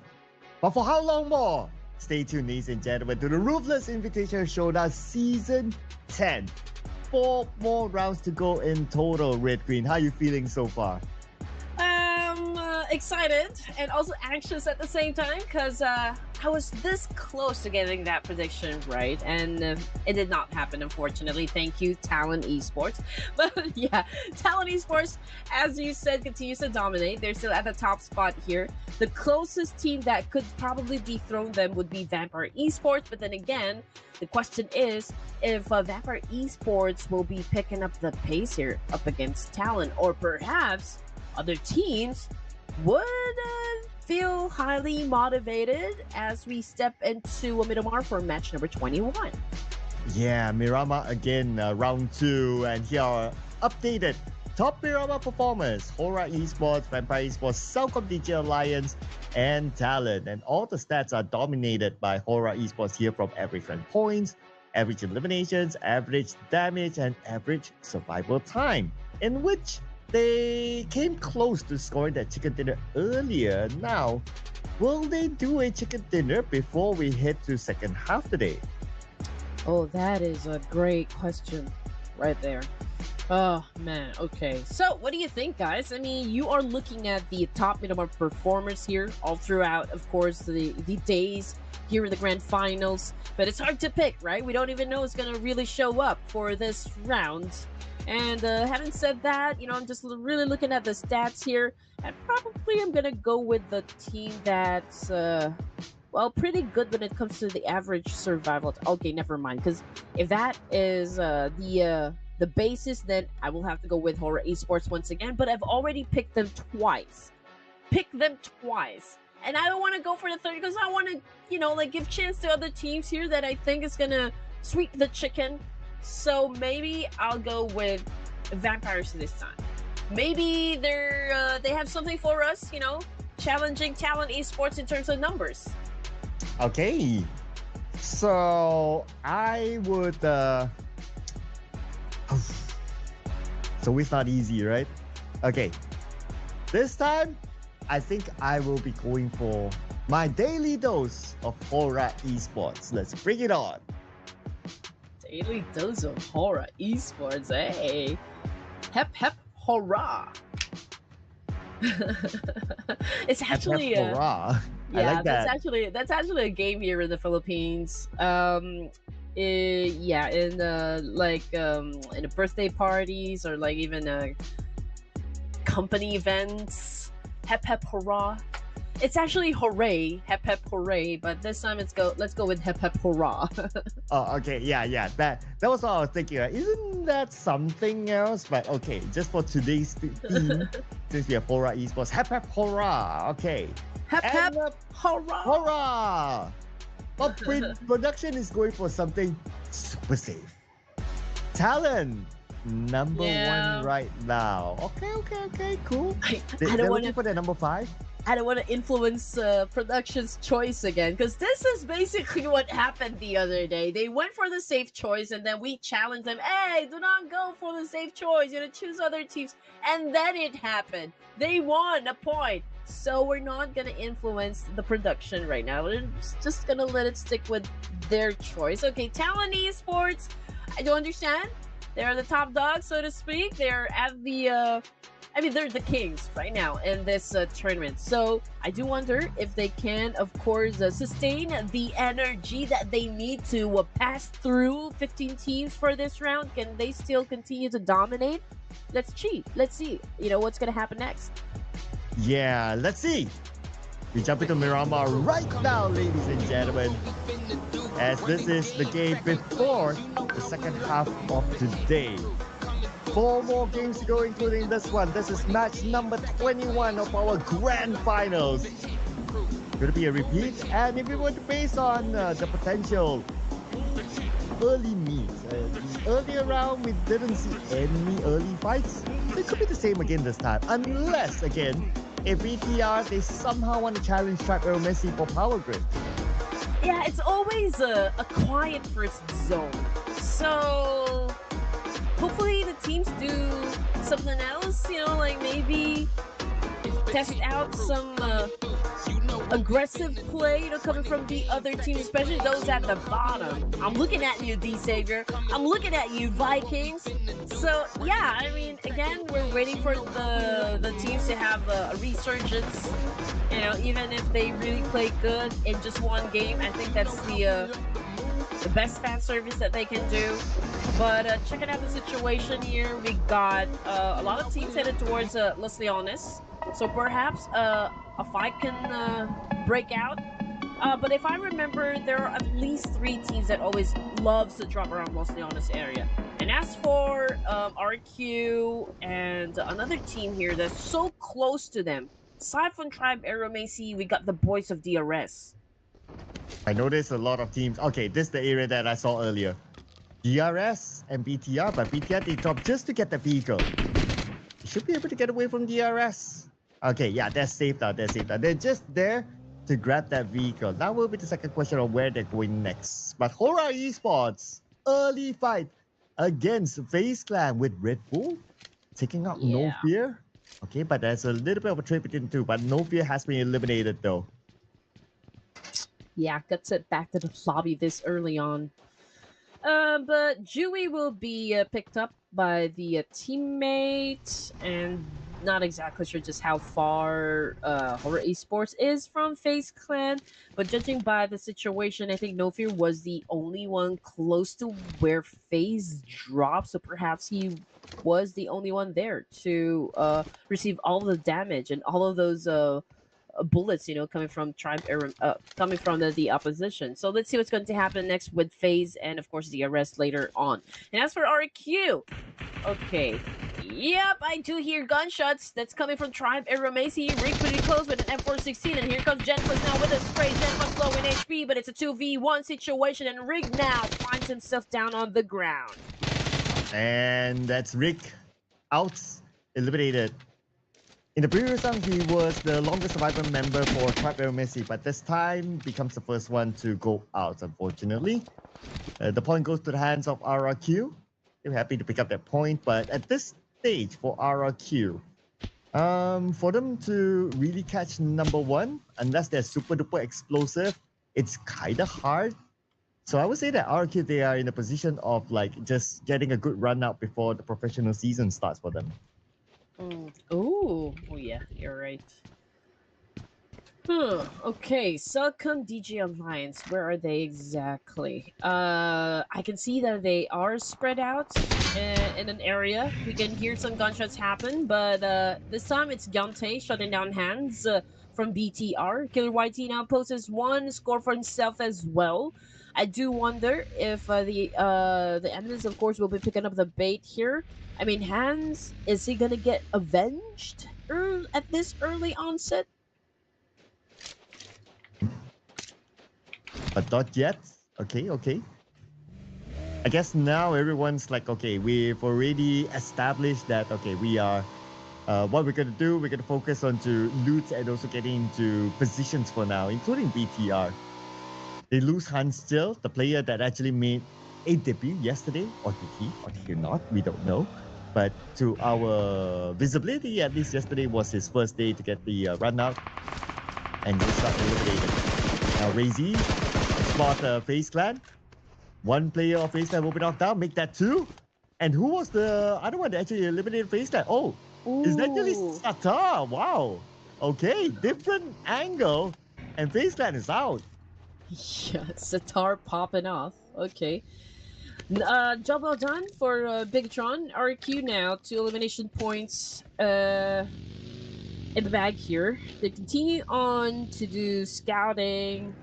But for how long more? Stay tuned, ladies and gentlemen, to the Ruthless Invitational Showdown Season 10. 4 more rounds to go in total, Red Green. How are you feeling so far? Excited and also anxious at the same time because I was this close to getting that prediction right, and it did not happen, unfortunately. Thank you, Talon Esports. But yeah, Talon Esports, as you said, continues to dominate. They're still at the top spot here. The closest team that could probably dethrone them would be Vampire Esports, but then again, the question is if Vampire Esports will be picking up the pace here up against Talon, or perhaps other teams would feel highly motivated as we step into Miramar for match number 21. Yeah, Miramar again, round 2, and here are updated top Miramar performers: Hora Esports, Vampire Esports, Cellcom DJ Alliance, and Talon. And all the stats are dominated by Hora Esports here, from average run points, average eliminations, average damage, and average survival time, in which they came close to scoring that chicken dinner earlier. Now, will they do a chicken dinner before we head to second half today? Oh, that is a great question right there. Oh, man. Okay. So, what do you think, guys? I mean, you are looking at the top Miramar performers here all throughout, of course, the days here in the grand finals. But it's hard to pick, right? We don't even know who's going to really show up for this round. And having said that, you know, I'm just really looking at the stats here, and probably I'm gonna go with the team that's well, pretty good when it comes to the average survival. Okay, never mind, because if that is the basis, then I will have to go with Hora Esports once again. But I've already picked them twice. And I don't want to go for the third because I want to, you know, like give chance to other teams here that I think is gonna sweep the chicken. So maybe I'll go with Vampires this time. Maybe they have something for us, you know, challenging Talon Esports in terms of numbers. Okay, so I would. So it's not easy, right? Okay, this time I think I will be going for my daily dose of Hora Esports. Let's bring it on. Daily dose of Hora Esports, hey. Hep hep hurrah. It's actually Hep, hep, hurrah. yeah, I like that. that's actually a game here in the Philippines. Yeah, in in birthday parties, or like even company events. Hep hep hurrah. It's actually hooray, hep hep hooray, but this time let's go with hep hep hurrah. Oh, okay, yeah. That was what I was thinking. Right? Isn't that something else? But okay, just for today's theme, since we have Hora Esports, hep hep hurrah. Okay. Hep hep hurrah. Hurrah! But production is going for something super safe. Talon, number 1 right now. Okay, cool. They're looking for the number 5. I don't want to influence production's choice again, because this is basically what happened the other day. They went for the safe choice, and then we challenged them. Hey, do not go for the safe choice. You know, choose other teams. And then it happened. They won a point. So we're not gonna influence the production right now. We're just gonna let it stick with their choice. Okay, Talon Esports. I don't understand. They're the top dogs, so to speak. They're at the I mean, they're the kings right now in this tournament. So I do wonder if they can, of course, sustain the energy that they need to pass through 15 teams for this round. Can they still continue to dominate? Let's cheat. Let's see, you know, what's going to happen next. Yeah, let's see. We jump into Miramar right now, ladies and gentlemen, as this is the game before the second half of today. 4 more games to go, including this one. This is match number 21 of our grand finals. Going to be a repeat, and if we were to base on the potential early meets, earlier round we didn't see any early fights. It could be the same again this time, unless again, if VTR they somehow want to challenge Tracker Messi for power grid. Yeah, it's always a quiet first zone. So hopefully the teams do something else, you know, like maybe test out some aggressive play, coming from the other teams, especially those at the bottom. I'm looking at you, D Savior. I'm looking at you, Vikings. So yeah, I mean, again, we're waiting for the teams to have a resurgence. Even if they really play good in just one game, I think that's the best fan service that they can do. But checking out the situation here, we got a lot of teams headed towards Los Leones. So perhaps a fight can break out. But if I remember, there are at least 3 teams that always loves to drop around Los Leones area. And as for RQ and another team here that's so close to them, aside from Tribe Aeromacy, we got the boys of DRS. I noticed a lot of teams. Okay, this is the area that I saw earlier. DRS and BTR, but BTR they dropped just to get the vehicle. You should be able to get away from DRS. Okay, yeah, they're safe now. They're safe now. They're just there to grab that vehicle. Now will be the second question of where they're going next. But Hora Esports, early fight against FaZe Clan with Red Bull, taking out No Fear. Okay, but there's a little bit of a trade between the two, but No Fear has been eliminated though. Yeah, got sent back to the lobby this early on. But Dewey will be picked up by the teammate, and not exactly sure just how far Horror Esports is from FaZe Clan, but judging by the situation, I think No Fear was the only one close to where FaZe dropped, so perhaps he was the only one there to receive all the damage and all of those bullets, coming from coming from the opposition. So let's see what's going to happen next with FaZe and of course the arrest later on. And as for RQ, okay, yep, I do hear gunshots. That's coming from Tribe Aeromacy. Rig pretty close with an M416, and here comes Jennifer's now with a spray. Jennifer's low in HP, but it's a 2v1 situation, and Rig now finds himself down on the ground. And that's Rig out, eliminated. In the previous round, he was the longest survivor member for Tribe Aeromacy, but this time becomes the first one to go out, unfortunately. The point goes to the hands of RRQ. They're happy to pick up that point, but at this stage for RRQ, for them to really catch number 1, unless they're super duper explosive, it's kind of hard. So I would say that RRQ, they are in a position of like just getting a good run out before the professional season starts for them. Oh yeah, you're right. Okay, Succumb DJ Alliance, where are they exactly? I can see that they are spread out in an area. We can hear some gunshots happen, but this time it's Gante shutting down hands from BTR. Killer YT now poses 1 score for himself as well. I do wonder if the enemies, of course, will be picking up the bait here. I mean, Hans, is he gonna get avenged at this early onset? But not yet. Okay, okay. I guess now everyone's like, okay, we've already established that, okay, we are, what we're going to do, we're going to focus on to loot and also getting into positions for now, including BTR. They lose Hans still, the player that actually made a debut yesterday, or did he not? We don't know. But to our visibility, at least yesterday was his first day to get the run out, and he got eliminated. Now Razy, spot FaZe Clan. 1 player of FaZe Clan will be knocked down, make that 2. And who was the other one that actually eliminated FaZe Clan? Oh, is that really Satar? Wow. Okay, different angle, and FaZe Clan is out. Yeah, Satar popping off. Okay. Job well done for Bigatron. RQ now 2 elimination points in the bag here. They continue on to do scouting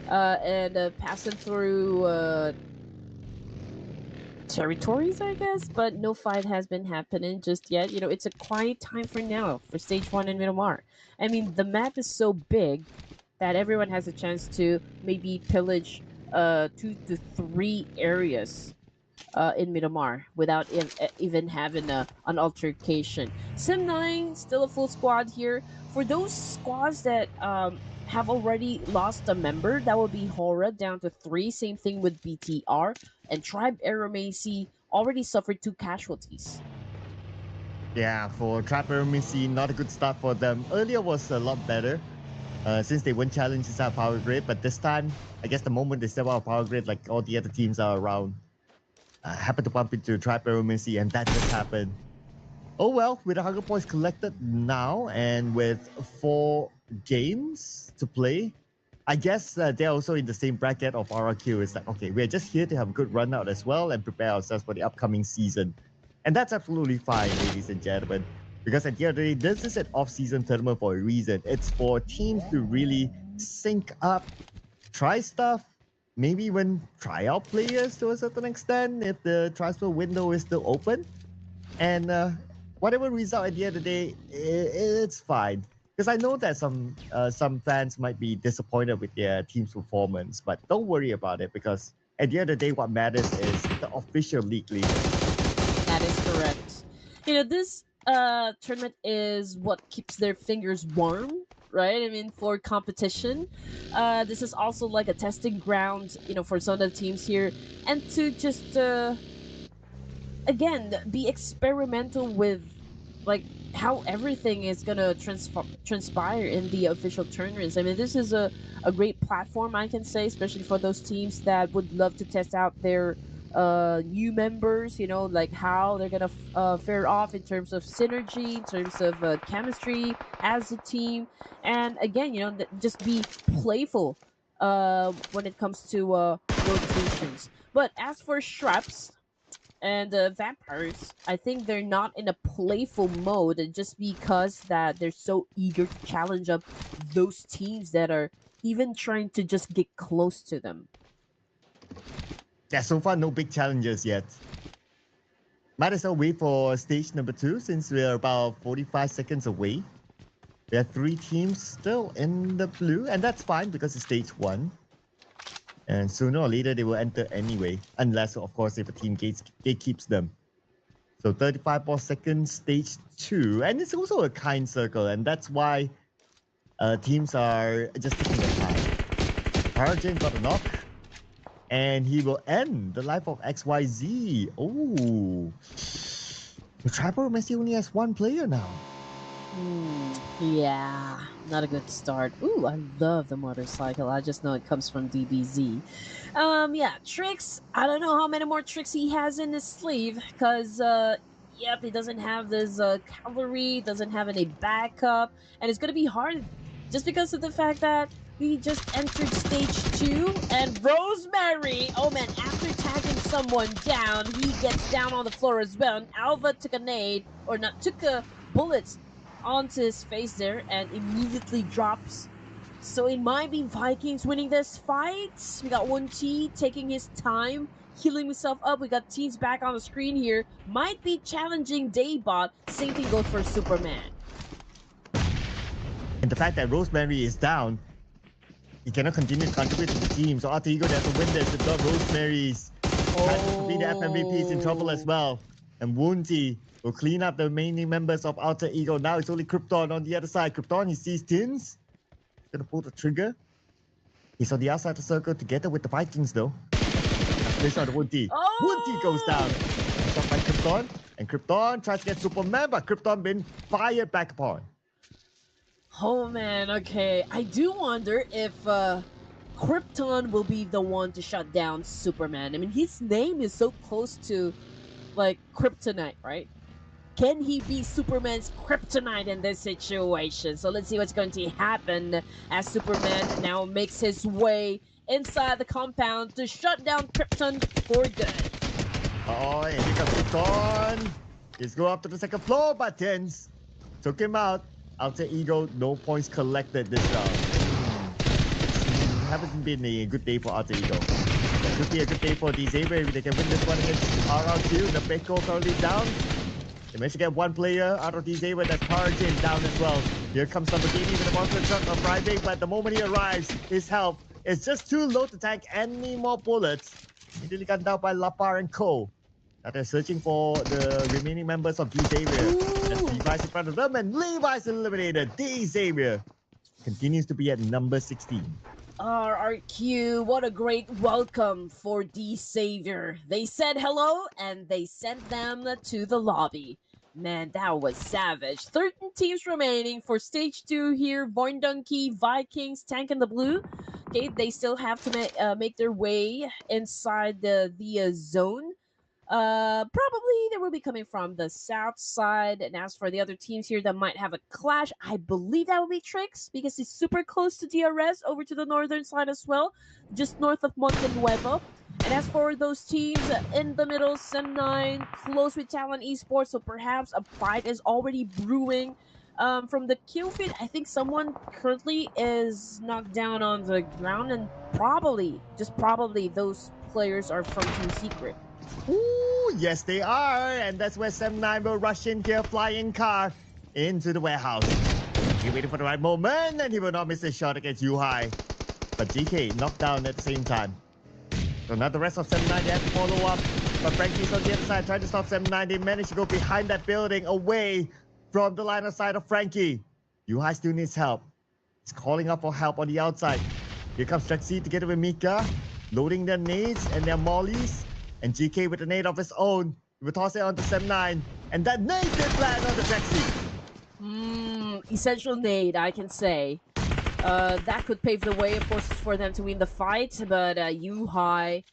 and passing through territories, I guess, but no fight has been happening just yet. It's a quiet time for now for stage 1 in Miramar. I mean, the map is so big that everyone has a chance to maybe pillage 2 to 3 areas in Miramar without even having an altercation. Sim9 still a full squad here. For those squads that have already lost a member, that will be Hora down to 3. Same thing with BTR, and Tribe Aeromacy already suffered 2 casualties. Yeah, for Trapper Missy, not a good start for them. Earlier was a lot better since they won challenge inside Power Grid, but this time, I guess the moment they step out of Power Grid, like all the other teams are around, happened to bump into Trapper Missy, and that just happened. Oh well, with the Hunger Points collected now and with 4 games to play, I guess they're also in the same bracket of RRQ. It's like, okay, we're just here to have a good run out as well and prepare ourselves for the upcoming season. And that's absolutely fine, ladies and gentlemen. Because at the end of the day, this is an off-season tournament for a reason. It's for teams to really sync up, try stuff, maybe even try out players to a certain extent if the transfer window is still open. And whatever result at the end of the day, it's fine. Because I know that some fans might be disappointed with their team's performance, but don't worry about it because at the end of the day, what matters is the official league leader. That is correct. This tournament is what keeps their fingers warm, right? I mean, for competition. This is also like a testing ground, for some of the teams here, and to just again be experimental with like how everything is gonna transpire in the official tournaments. I mean, this is a great platform, I can say, especially for those teams that would love to test out their new members, like how they're gonna fare off in terms of synergy, in terms of chemistry as a team, and again, just be playful when it comes to rotations. But as for Shrubs and vampires, I think they're not in a playful mode just because that they're so eager to challenge up those teams that are even trying to just get close to them. Yeah, so far no big challenges yet. Might as well wait for stage number 2 since we're about 45 seconds away. There are 3 teams still in the blue, and that's fine because it's stage 1. And sooner or later they will enter anyway, unless of course if a team gatekeeps them. So 35 more seconds, stage 2, and it's also a kind circle, and that's why teams are just taking their time. Harjin got a knock, and he will end the life of XYZ. Oh, the Trapper Messi only has 1 player now. Yeah, not a good start. Ooh, I love the motorcycle. I just know it comes from DBZ. Yeah, tricks. I don't know how many more tricks he has in his sleeve, because yep, he doesn't have this cavalry, doesn't have any backup, and it's gonna be hard just because of the fact that we just entered stage 2, and Rosemary, oh man, after tagging someone down, he gets down on the floor as well, and Alva took a nade, or not, took a bullets onto his face there and immediately drops. So it might be Vikings winning this fight. We got 1T taking his time, healing himself up. We got T's back on the screen here. Might be challenging Daybot. Same thing goes for Superman. And the fact that Rosemary is down, he cannot continue to contribute to the team. So Alter Ego, there's a win there to drop Rosemary's. Be the FMVP is in trouble as well. And Wounty will clean up the remaining members of Alter Ego. Now it's only Krypton on the other side. Krypton, he sees Tins. He's gonna pull the trigger. He's on the outside of the circle together with the Vikings though. Place on the Wounty. Wounty goes down. Shot by Krypton. And Krypton tries to get Superman, but Krypton been fired back upon. Oh man, okay. I do wonder if Krypton will be the one to shut down Superman. I mean, his name is so close to like kryptonite, right? Can he be Superman's kryptonite in this situation? So let's see what's going to happen as Superman now makes his way inside the compound to shut down Krypton for good. Oh, and here comes Krypton. He's going up to the second floor, but Tins took him out. Alter Ego, no points collected this round. Haven't been a good day for Alter Ego. It could be a good day for Xavier if they can win this one against RRQ. The Peko currently down. They managed to get 1 player out of Xavier. That's Harjin down as well. Here comes Lamborghini with a monster truck arriving, but the moment he arrives, his health is just too low to tank any more bullets. Immediately gunned down by Lapar and Co. Now they're searching for the remaining members of Xavier. There's Levi's in front of them, and Levi's eliminated. Xavier continues to be at number 16. RRQ, what a great welcome for Xavier. They said hello and they sent them to the lobby. Man, that was savage. 13 teams remaining for stage 2 here. Donkey, Vikings, Tank in the Blue. Okay, they still have to make their way inside the zone. Probably they will be coming from the south side. And as for the other teams here that might have a clash, I believe that will be Tricks because it's super close to DRS over to the northern side as well, just north of Monte Nuevo. And as for those teams in the middle, Sem9 close with Talon Esports, so perhaps a fight is already brewing. From the kill feed, I think someone currently is knocked down on the ground, and probably, just probably, those players are from Team Secret. Ooh, yes they are, and that's where Sem9 will rush in here, flying car into the warehouse. He waited for the right moment, and he will not miss a shot against Yuhai. But GK knocked down at the same time. So now the rest of Sem9, they have to follow up. But Frankie's on the other side, trying to stop Sem9. They managed to go behind that building, away from the line of sight of Frankie. Yuhai still needs help. He's calling up for help on the outside. Here comes Drexy together with Mika, loading their nades and their mollies. And GK with a nade of his own. He will toss it onto Sem9. And that nade did land on the Drexy. Essential nade, I can say. That could pave the way, of course, for them to win the fight, but Yuhai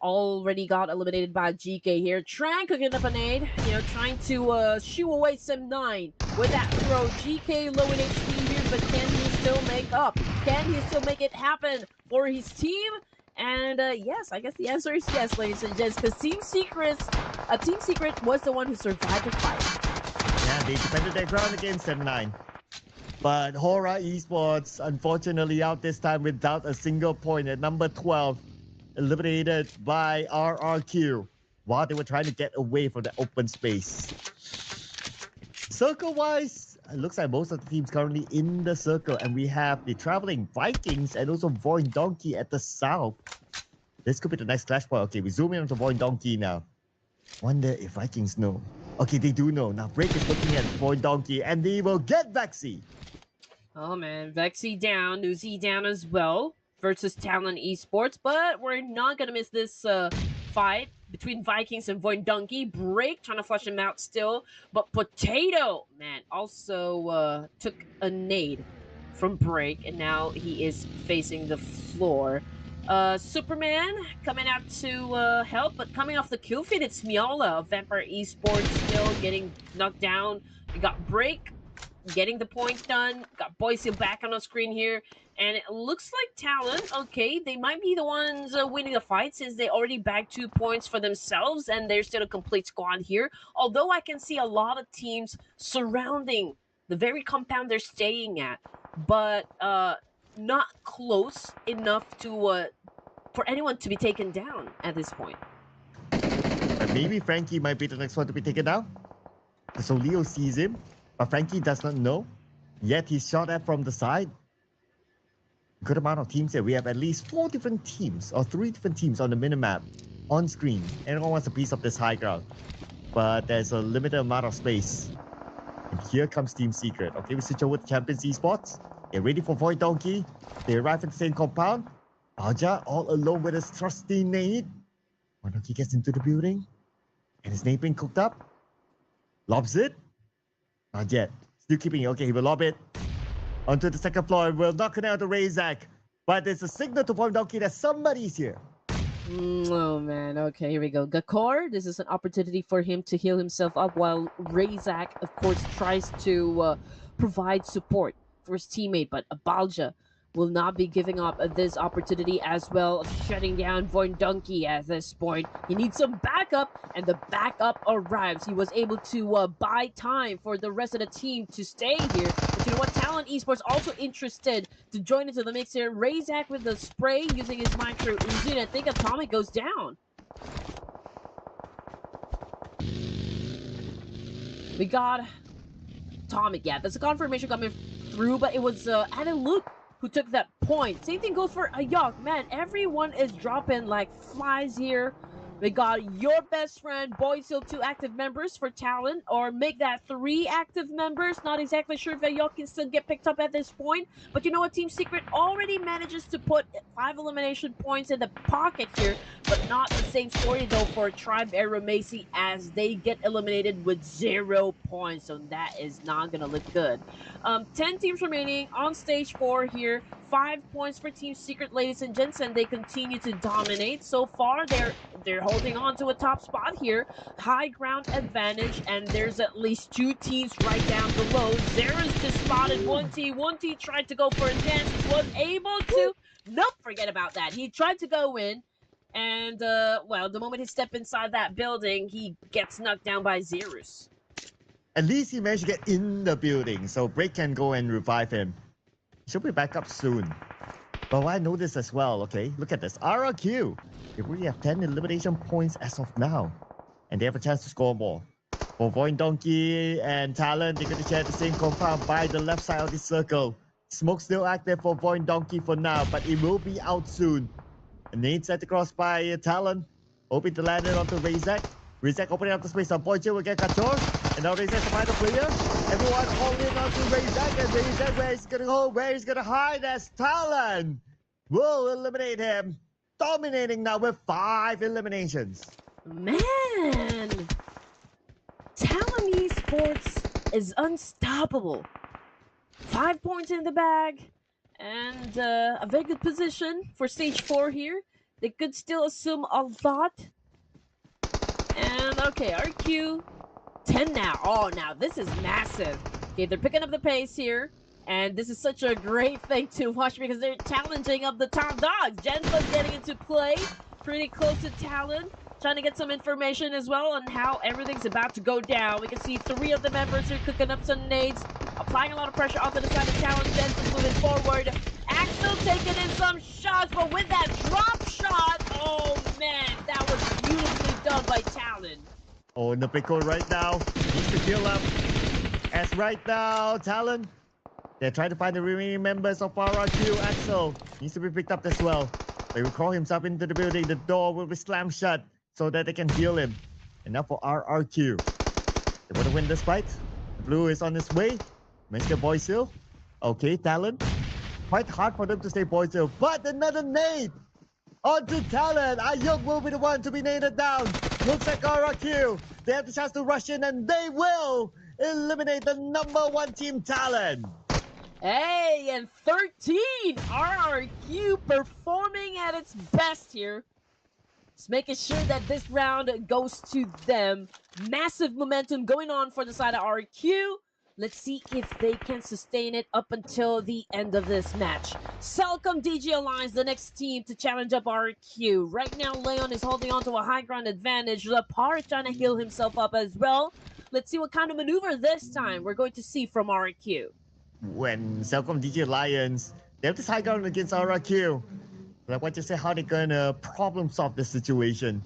already got eliminated by GK here. Tran cooking up a nade, trying to shoo away Sem9 with that throw. GK low in HP here, but can he still make up? Can he still make it happen for his team? And yes, I guess the answer is yes, ladies and gents, because Team Secret was the one who survived the fight. Yeah, they defended their ground against Sem9. But Hora Esports, unfortunately, out this time without a single point at number 12, eliminated by RRQ while they were trying to get away from the open space. Circle-wise, it looks like most of the teams currently in the circle, and we have the traveling Vikings and also Donkey at the south. This could be the next clash point. Okay, we zoom in onto Donkey now. Wonder if Vikings know. Okay, they do know. Now Break is looking at Donkey, and they will get Vexy. Oh man, Vexy down, Uzi down as well versus Talon Esports, but we're not gonna miss this fight between Vikings and Donkey. Break trying to flush him out still, but Potato, man, also took a nade from Break, and now he is facing the floor. Superman coming out to help, but coming off the kill feed, it's Miola of Vampire Esports still getting knocked down. We got Break getting the point done. Got Boyce back on the screen here. And it looks like Talon, okay, they might be the ones winning the fight since they already bagged 2 points for themselves and they're still a complete squad here. Although I can see a lot of teams surrounding the very compound they're staying at, but not close enough to for anyone to be taken down at this point. But maybe Frankie might be the next one to be taken down. So Leo sees him, but Frankie does not know. Yet he's shot at from the side. Good amount of teams here. We have at least 4 different teams or 3 different teams on the minimap on screen. Everyone wants a piece of this high ground, but there's a limited amount of space. And here comes Team Secret. Okay, we switch over to Champions Esports. They're ready for Donkey. They arrive at the same compound. Alja all alone with his trusty nade. Donkey gets into the building, and his nade being cooked up. Lobs it. Not yet. Still keeping it. Okay, he will lob it onto the second floor. Will knock it out to Razak. But there's a signal to Donkey that somebody's here. Oh man, okay, here we go. Gakor, this is an opportunity for him to heal himself up while Razak, of course, tries to provide support for his teammate. But Abalja will not be giving up this opportunity as well of shutting down Donkey at this point. He needs some backup, and the backup arrives. He was able to buy time for the rest of the team to stay here. But you know what? Talon Esports also interested to join into the mix here. Razak with the spray using his micro Uzi, and I think Atomic goes down. We got Atomic, yeah, that's a confirmation coming through, but it was Adam Luke who took that point. Same thing goes for Ayok. Man, everyone is dropping like flies here. We got your best friend, Boy Still 2 active members for Talon, or make that 3 active members. Not exactly sure if y'all can still get picked up at this point. But you know what? Team Secret already manages to put 5 elimination points in the pocket here. But not the same story, though, for Tribe Aero Macy as they get eliminated with 0 points. So that is not going to look good. 10 teams remaining on stage 4 here. 5 points for Team Secret, ladies and gents, and they continue to dominate. So far, they're holding on to a top spot here. High ground advantage, and there's at least 2 teams right down below. Zera's just spotted 1T. 1T tried to go for a dance. He was able to. Nope, forget about that. He tried to go in, and well, the moment he stepped inside that building, he gets knocked down by Teruus. At least he managed to get in the building, so Break can go and revive him. He should be back up soon. But I know this as well, okay? Look at this. RRQ. They really have 10 elimination points as of now. And they have a chance to score more. For Void Donkey and Talon, they're going to share the same compound by the left side of the circle. Smoke still active for Void Donkey for now, but it will be out soon. A nade set across by Talon. Hoping to land it onto Razak. Razak opening up the space on Boy will get Kachor. And now Razak to find the player. Everyone all in onto Razak. And Razak, where he's gonna go, where he's gonna hide as Talon will eliminate him. Dominating now with 5 eliminations. Man, Talon Esports is unstoppable. 5 points in the bag, and a very good position for stage 4 here. They could still assume a lot. And okay, RQ 10 now. Oh, now this is massive. Okay, they're picking up the pace here. And this is such a great thing to watch because they're challenging up the top dogs. Genfa's getting into play pretty close to Talon. Trying to get some information as well on how everything's about to go down. We can see 3 of the members are cooking up some nades. Applying a lot of pressure onto the side of Talon. Genfa's moving forward. Axel taking in some shots, but with that drop shot, oh man, that was beautifully done by Talon. Oh, Napico right now needs to heal up. As right now, Talon, they're trying to find the remaining members of RRQ. Axel needs to be picked up as well. They will crawl himself into the building. The door will be slammed shut so that they can heal him. And now for RRQ. They want to win this fight. The blue is on his way. Mr. Boysil. Okay, Talon. Quite hard for them to stay Boysil. But another nade onto Talon. Ayuk will be the one to be naded down. Looks like RRQ. They have the chance to rush in and they will eliminate the #1 team, Talon. Hey, and 13 RRQ performing at its best here. Just making sure that this round goes to them. Massive momentum going on for the side of RRQ. Let's see if they can sustain it up until the end of this match. Selcom DG Alliance, the next team to challenge up RRQ. Right now, Leon is holding on to a high ground advantage. Lapar is trying to heal himself up as well. Let's see what kind of maneuver this time we're going to see from RRQ. When Selcom DG Alliance, they have this high ground against RRQ. Like what you say, how they gonna problem solve this situation?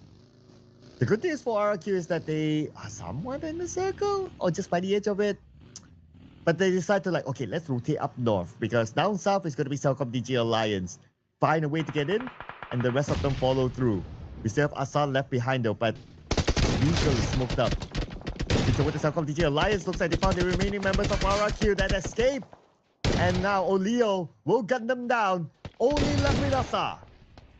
The good news for RRQ is that they are somewhat in the circle or just by the edge of it. But they decide to like, okay, let's rotate up north because down south is gonna be Selcom DG Alliance. Find a way to get in, and the rest of them follow through. We still have Assad left behind though, but usually smoked up. With the Selcom DG Alliance, looks like they found the remaining members of RRQ that escaped. And now Olio will gun them down. Only left with Asa.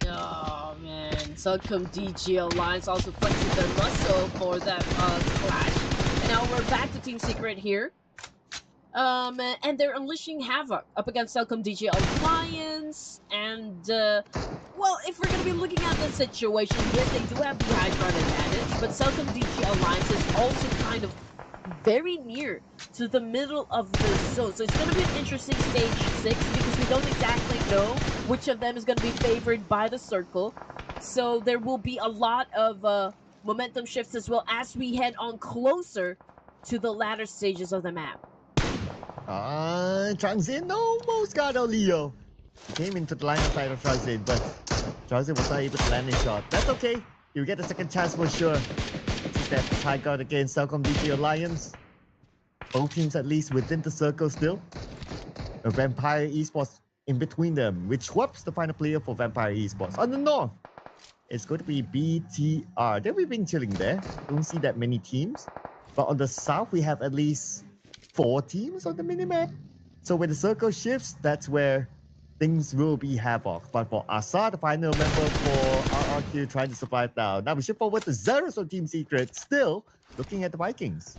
Oh man, Selcom DG Alliance also flexing their muscle for that clash. And now we're back to Team Secret here. And they're unleashing havoc up against Selcom DG Alliance. And well, if we're gonna be looking at the situation, yes, they do have the high ground advantage, but Selcom DG Alliance is also kind of very near to the middle of the zone. So it's gonna be an interesting stage 6 because we don't exactly know which of them is gonna be favored by the circle. So there will be a lot of momentum shifts as well as we head on closer to the latter stages of the map. Transin almost got Olio. Came into the line of sight of Transin, but Transin was not able to land a shot. That's okay. You get a second chance for sure. That high guard against Selcom DG Alliance. Both teams at least within the circle still. A Vampire Esports in between them, which swaps the final player for Vampire Esports. On the north, it's going to be BTR. They've been chilling there. Don't see that many teams. But on the south, we have at least 4 teams on the minimap. So when the circle shifts, that's where things will be havoc. But for Asa, the final member for RRQ, trying to survive now. Now we shift forward to Zeros on Team Secret, still looking at the Vikings.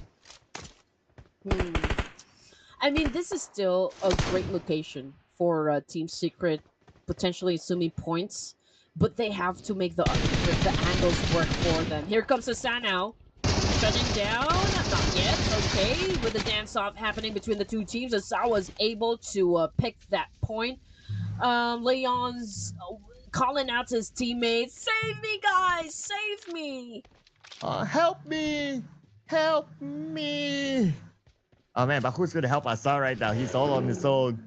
I mean, this is still a great location for Team Secret, potentially assuming points, but they have to make the angles work for them. Here comes Asano, shutting down. Not yet. Okay, with the dance off happening between the two teams, Asa was able to pick that point. Leon's calling out to his teammates, "Save me, guys! Save me!" Help me! Help me! Oh man, but who's going to help Asa right now? He's all on his own.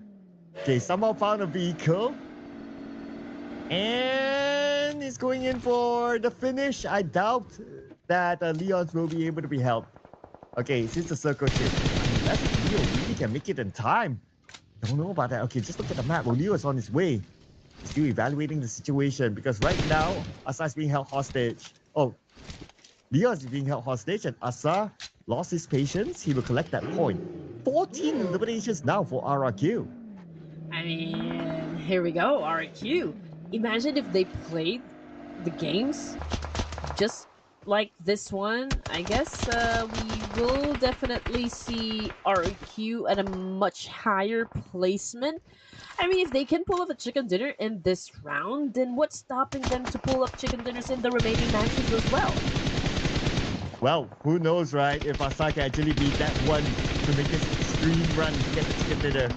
Okay, somehow found a vehicle. And he's going in for the finish. I doubt that Leons will be able to be helped. Okay, since the circle shift, unless Leo really can make it in time. Don't know about that. Okay, just look at the map. Leo is on his way. Still evaluating the situation because right now, Asa is being held hostage. Oh, Leon is being held hostage and Asa lost his patience. He will collect that point. 14 eliminations now for RRQ. I mean, here we go, RQ. Imagine if they played the games just like this one. I guess we will definitely see RQ at a much higher placement. I mean, if they can pull off a chicken dinner in this round, then what's stopping them to pull up chicken dinners in the remaining matches as well? Well, who knows, right? If Asa can actually beat that one to make this extreme run to get the chicken dinner.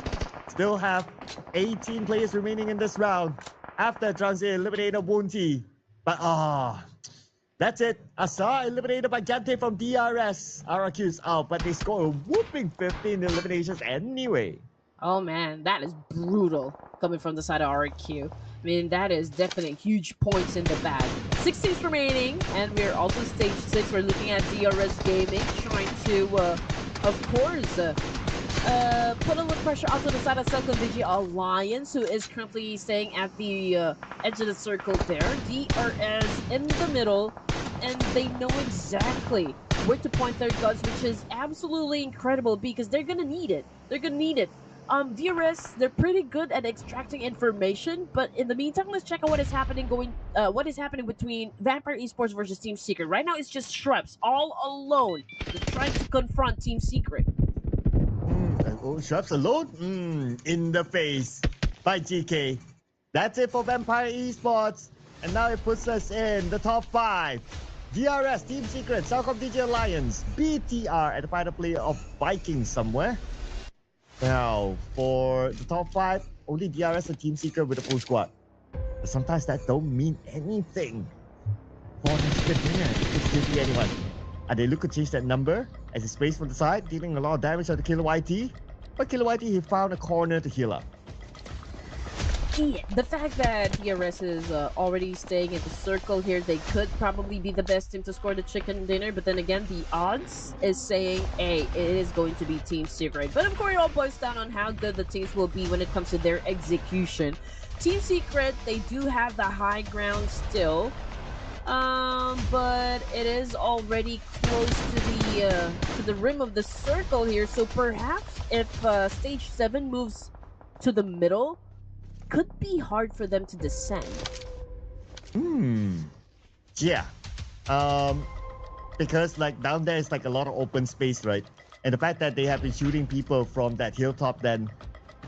Still have 18 players remaining in this round after Transit eliminated Wunti. But that's it. Asa eliminated by Gante from DRS. RRQ's out, but they score a whooping 15 eliminations anyway. Oh man, that is brutal coming from the side of RQ. I mean, that is definitely huge points in the bag. 6 teams remaining, and we're also stage 6. We're looking at DRS Gaming, trying to, of course, put a little pressure onto the side of Second Digi Alliance, who is currently staying at the edge of the circle there. DRS in the middle, and they know exactly where to point their guns, which is absolutely incredible because they're gonna need it. They're gonna need it. DRS, they're pretty good at extracting information, but in the meantime, let's check out what is happening between Vampire Esports versus Team Secret. Right now, it's just Shrubs all alone. They're trying to confront Team Secret. Shrubs alone? In the face by GK. That's it for Vampire Esports. And now it puts us in the top 5. DRS, Team Secret, Southcom DJ Alliance, BTR, and the final player of Vikings somewhere. Now, for the top 5, only DRS and Team Secret with a full squad. But sometimes that don't mean anything. For the chicken dinner, it could be anyone. Are they looking to change that number as he sprays from the side, dealing a lot of damage on the Killer YT? But Killer YT, he found a corner to heal up. Yeah, the fact that DRS is already staying in the circle here, they could probably be the best team to score the chicken dinner, but then again, the odds is saying, hey, it is going to be Team Secret. But of course, it all boils down on how good the teams will be when it comes to their execution. Team Secret, they do have the high ground still, but it is already close to the rim of the circle here, so perhaps if Stage 7 moves to the middle, could be hard for them to descend. Yeah. Because like down there is like a lot of open space, right? And the fact that they have been shooting people from that hilltop, then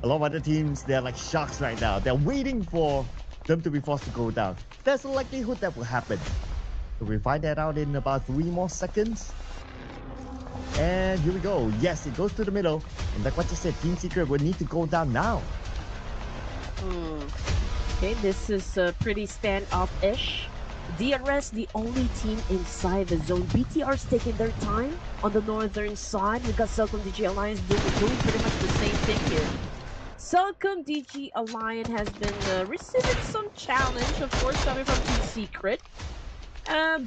a lot of other teams, they're like sharks right now. They're waiting for them to be forced to go down. There's a likelihood that will happen. So we'll find that out in about 3 more seconds. And here we go. Yes, it goes to the middle. And like what you said, Team Secret will need to go down now. Okay, this is pretty standoff-ish. DRS, the only team inside the zone. BTR's taking their time on the northern side. We got Celcom DG Alliance doing pretty much the same thing here. Celcom DG Alliance has been receiving some challenge, of course, coming from Team Secret.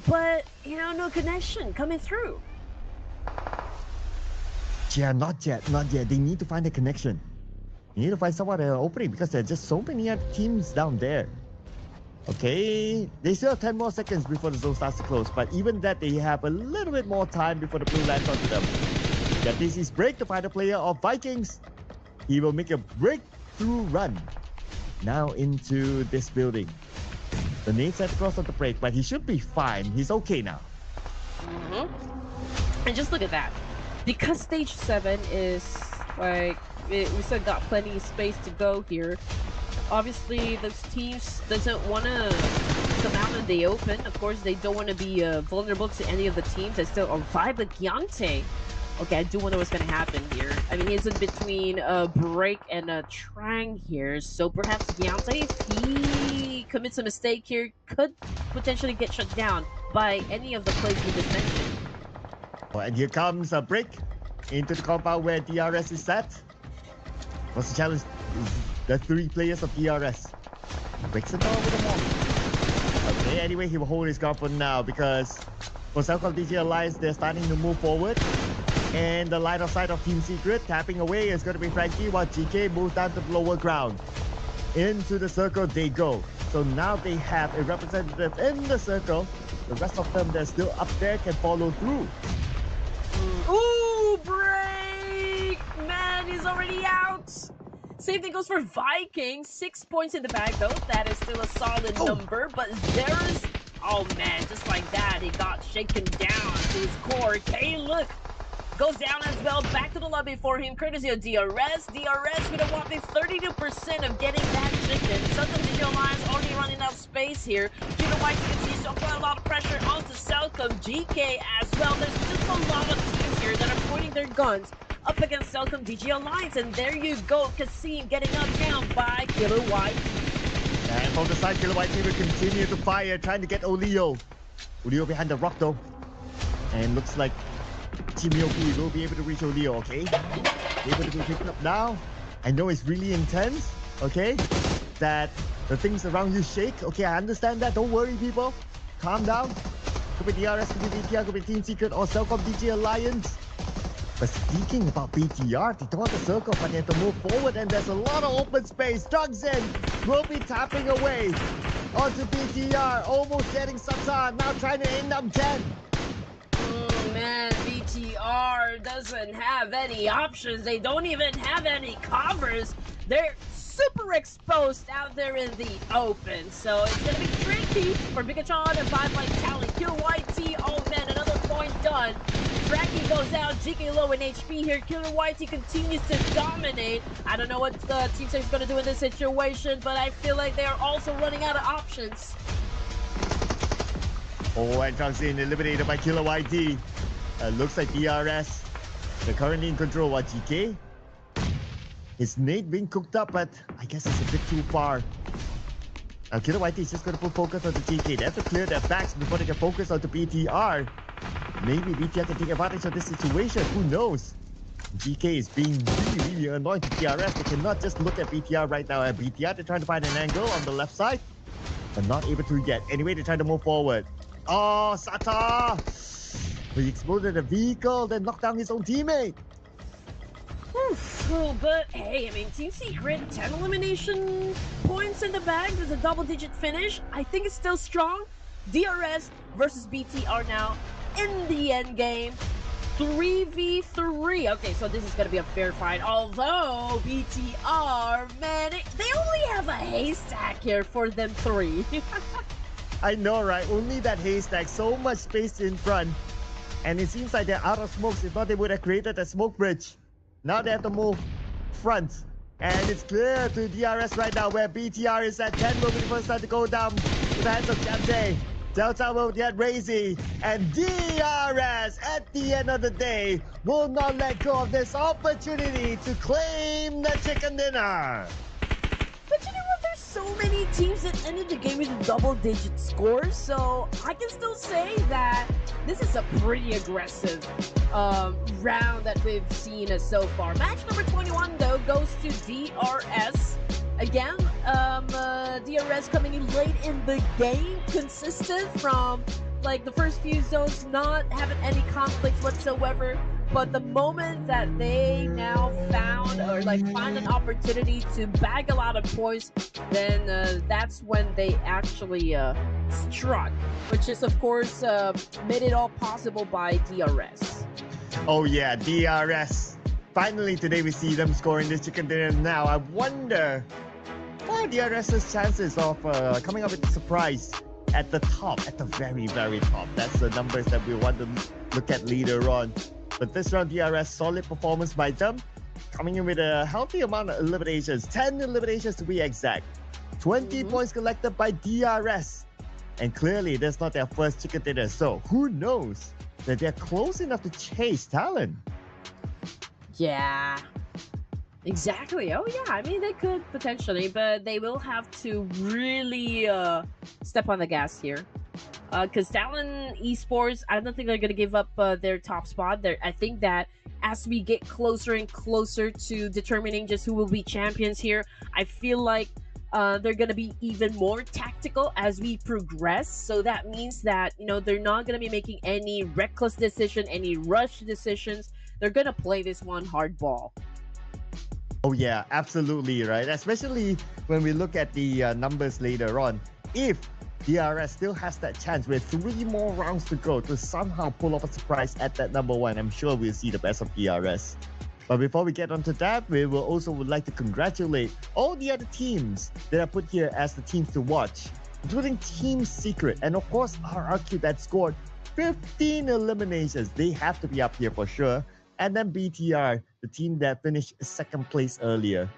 But, you know, no connection coming through. Yeah, not yet. They need to find a connection. You need to find someone opening because there are just so many other teams down there. Okay, they still have 10 more seconds before the zone starts to close, but even that, they have a little bit more time before the blue lands onto them. Get this is break, the final player of Vikings. He will make a breakthrough run now into this building. The nade set across on the break, but he should be fine. He's okay now. And just look at that. Because stage 7 is like, we still got plenty of space to go here. Obviously, those teams doesn't want to come out in the open. Of course, they don't want to be vulnerable to any of the teams. They still vibe with Giante. Okay, I do wonder what's going to happen here. I mean, he's in between Break and Trang here. So perhaps Giante, if he commits a mistake here, could potentially get shut down by any of the plays we just mentioned. Oh, and here comes a break into the compound where DRS is set. What's the challenge? The 3 players of DRS. Breaks it all with a wall. Okay, anyway, he will hold his ground for now because for Cellcom DG Alliance, they're starting to move forward. And the line of sight of Team Secret tapping away is going to be Frankie, while GK moves down to the lower ground. Into the circle they go. So now they have a representative in the circle. The rest of them that's still up there can follow through. Ooh, Break! Man, he's already out! Same thing goes for Vikings. 6 points in the bag, though. That is still a solid number, but there's... Oh, man, just like that, he got shaken down to his core. Okay, look! Goes down as well, back to the lobby for him, courtesy of DRS. DRS with a whopping 32% of getting that chicken. Southern Digital Alliance already running out of space here. Judo White, you can see, still putting a lot of pressure onto Cellcom. GK as well. There's just a lot of teams here that are pointing their guns up against Cellcom DG Alliance. And there you go, Kasim getting knocked down by Killer White. And from the side, Killer White team will continue to fire, trying to get Olio. Olio behind the rock, though. And looks like Team Yoki will be able to reach Olio, okay? Able to be picked up now. I know it's really intense, okay? That the things around you shake. Okay, I understand that. Don't worry, people. Calm down. Could be DRS, could be BTR, could be Team Secret, or Cellcom DG Alliance. But speaking about BTR, they don't have the circle, but they have to move forward, and there's a lot of open space. Drugs in will be tapping away onto BTR, almost getting Satan. Now trying to end up 10. Man, BTR doesn't have any options. They don't even have any covers. They're super exposed out there in the open. So it's going to be tricky for Pikachu to vibe like Talent. Killer White T, oh man, another point done. Frankie goes out, GK low in HP here. Killer White T continues to dominate. I don't know what Team 6 is going to do in this situation, but I feel like they are also running out of options. Oh, and comes in, eliminated by Killer YT. Looks like DRS. They're currently in control of GK. His nade being cooked up, but I guess it's a bit too far. Killer YT is just going to put focus on the GK. They have to clear their backs before they can focus on the BTR. Maybe BTR can take advantage of this situation. Who knows? GK is being really, really annoying to DRS. They cannot just look at BTR right now. At BTR, they're trying to find an angle on the left side, but not able to yet. Anyway, they're trying to move forward. Oh, Sata! He exploded a vehicle, then knocked down his own teammate. But hey, I mean, Team Secret, 10 elimination points in the bag. There's a double-digit finish. I think it's still strong. DRS versus BTR now in the end game. 3v3. Okay, so this is going to be a fair fight. Although, BTR, man, they only have a haystack here for them 3. I know, right? Only that haystack, so much space in front. And it seems like they're out of smokes. If not, they would have created a smoke bridge. Now they have to move front. And it's clear to DRS right now where BTR is at 10. Will be the first time to go down to the hands of Jante. Delta will get Razy. And DRS, at the end of the day, will not let go of this opportunity to claim the chicken dinner. But you know what? There's so many teams that ended the game with double-digit scores, so I can still say that this is a pretty aggressive round that we've seen so far. Match number 21, though, goes to DRS. Again, DRS coming in late in the game, consistent from like the first few zones, not having any conflicts whatsoever. But the moment that they now found or like find an opportunity to bag a lot of points, then that's when they actually struck, which is of course made it all possible by DRS. Oh yeah, DRS. Finally today we see them scoring this chicken dinner. Now I wonder what are DRS's chances of coming up with a surprise at the top, at the very, very top. That's the numbers that we want to look at later on. But this round, DRS, solid performance by them, coming in with a healthy amount of eliminations, 10 eliminations to be exact. 20 points collected by DRS. And clearly, that's not their first chicken dinner, so who knows that they're close enough to chase Talon. Yeah, exactly. Oh yeah, I mean they could potentially, but they will have to really step on the gas here. Because Talon Esports, I don't think they're going to give up their top spot. I think that as we get closer and closer to determining just who will be champions here, I feel like they're going to be even more tactical as we progress. So that means that, you know, they're not going to be making any reckless decision, any rush decisions. They're going to play this one hardball. Oh yeah, absolutely right. Especially when we look at the numbers later on. If DRS still has that chance with 3 more rounds to go to somehow pull off a surprise at that number 1, I'm sure we'll see the best of DRS. But before we get onto that, we will also would like to congratulate all the other teams that are put here as the teams to watch, including Team Secret and of course RRQ that scored 15 eliminations. They have to be up here for sure. And then BTR, the team that finished 2nd place earlier.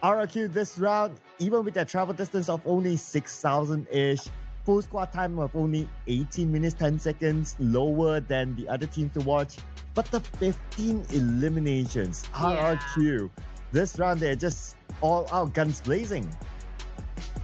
RRQ this round, even with their travel distance of only 6,000-ish, full squad time of only 18 minutes 10 seconds, lower than the other team to watch, but the 15 eliminations, RRQ. This round they're just all out, guns blazing.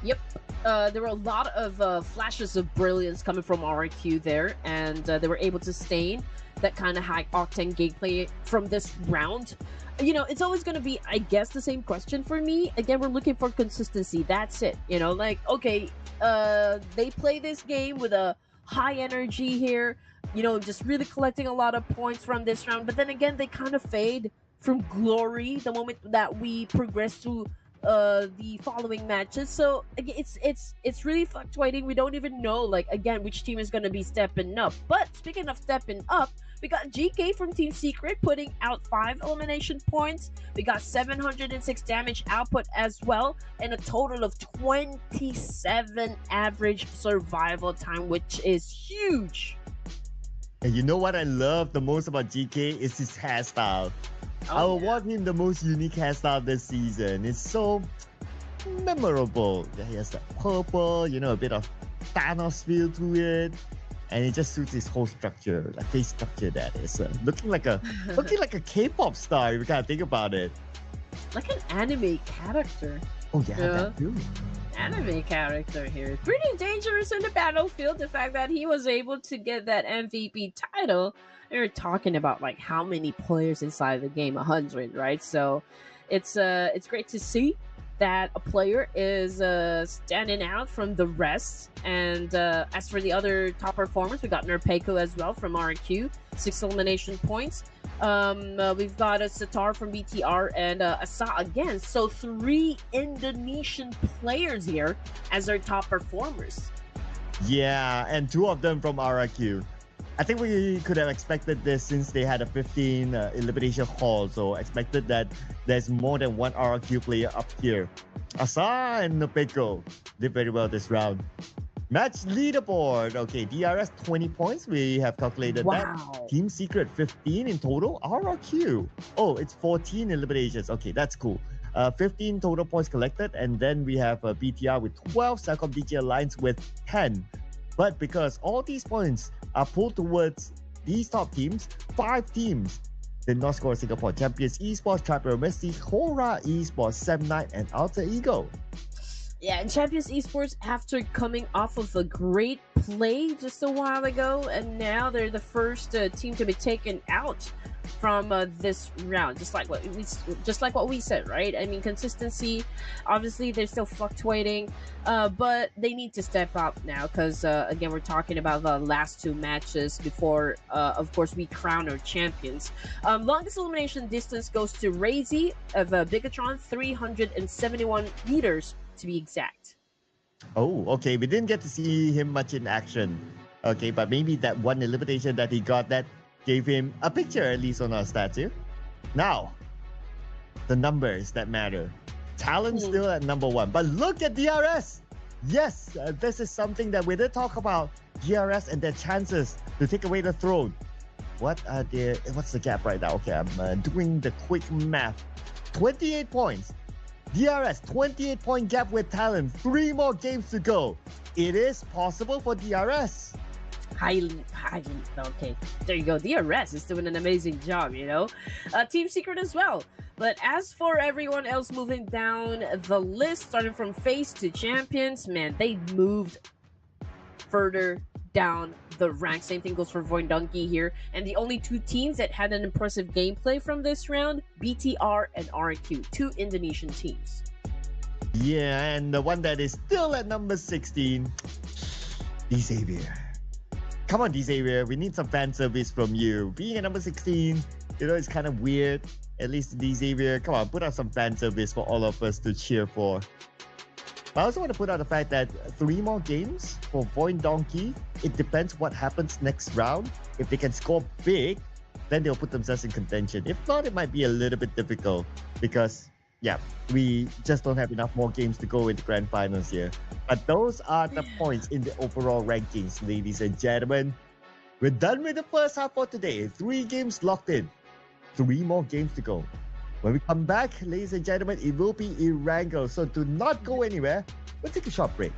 Yep. There were a lot of flashes of brilliance coming from RRQ there, and they were able to sustain that kind of high octane gameplay from this round. You know, it's always going to be, I guess, the same question for me. Again, we're looking for consistency. That's it. You know, like, okay, they play this game with a high energy here, you know, just really collecting a lot of points from this round. But then again, they kind of fade from glory the moment that we progress to the following matches. So again, it's really fluctuating. We don't even know, like, again, which team is going to be stepping up. But speaking of stepping up, we got GK from Team Secret putting out 5 elimination points. We got 706 damage output as well, and a total of 27 average survival time, which is huge. And you know what I love the most about GK is his hairstyle. I will award him the most unique hairstyle this season. It's so memorable. He has that purple, you know, a bit of Thanos feel to it. And it just suits his whole structure, like face structure that is. Looking like a K-pop star if you kind of think about it. Like an anime character. Oh yeah, that too. Anime character here. Pretty dangerous in the battlefield. The fact that he was able to get that MVP title. We're talking about like how many players inside the game, 100, right? So it's great to see that a player is standing out from the rest. And as for the other top performers, we got Nurpeko as well from RQ, 6 elimination points. We've got a Satar from BTR and Asa again. So 3 Indonesian players here as our top performers. Yeah, and 2 of them from RRQ. I think we could have expected this since they had a 15 elimination haul, so expected that there's more than 1 RRQ player up here. Asa and Nurpeko did very well this round. Match leaderboard. Okay, DRS 20 points. We have calculated that. Team Secret 15 in total. RRQ. Oh, it's 14 eliminations. Okay, that's cool. 15 total points collected, and then we have BTR with 12, Celcom DJ Alliance with 10. But because all these points are pulled towards these top teams, 5 teams did not score Singapore Champions Esports, Trapper Messi, Hora Esports, 7-9, and Alter Ego. Yeah, and Champions Esports, after coming off of a great play just a while ago, and now they're the first team to be taken out from this round, just like what we said, right? I mean, consistency, obviously they're still fluctuating, but they need to step up now because again, we're talking about the last two matches before, of course, we crown our champions. Longest elimination distance goes to Razy of Bigatron, 371 meters to be exact. Oh, okay. We didn't get to see him much in action. Okay, but maybe that one elimination that he got that gave him a picture at least on our stats here. Now, the numbers that matter. Talent still at number 1, but look at DRS. Yes, this is something that we did talk about. DRS and their chances to take away the throne. What's the gap right now? Okay, I'm doing the quick math. 28 points. DRS, 28-point gap with Talent. 3 more games to go. It is possible for DRS. Highly, okay. There you go. DRS is doing an amazing job, you know. Team Secret as well. But as for everyone else moving down the list, starting from face to champions, man, they moved further down the rank. Same thing goes for Void Donkey here. And the only two teams that had an impressive gameplay from this round, BTR and RQ, two Indonesian teams. Yeah, and the one that is still at number 16, Xavier. Come on, Xavier, we need some fan service from you. Being at number 16, you know, it's kind of weird. At least Xavier, come on, put out some fan service for all of us to cheer for. But I also want to put out the fact that 3 more games for Void Donkey. It depends what happens next round. If they can score big, then they'll put themselves in contention. If not, it might be a little bit difficult because, yeah, we just don't have enough more games to go in the grand finals here. But those are the points in the overall rankings, ladies and gentlemen. We're done with the first half for today. 3 games locked in. 3 more games to go. When we come back, ladies and gentlemen, it will be Erangel. So do not go anywhere. We'll take a short break.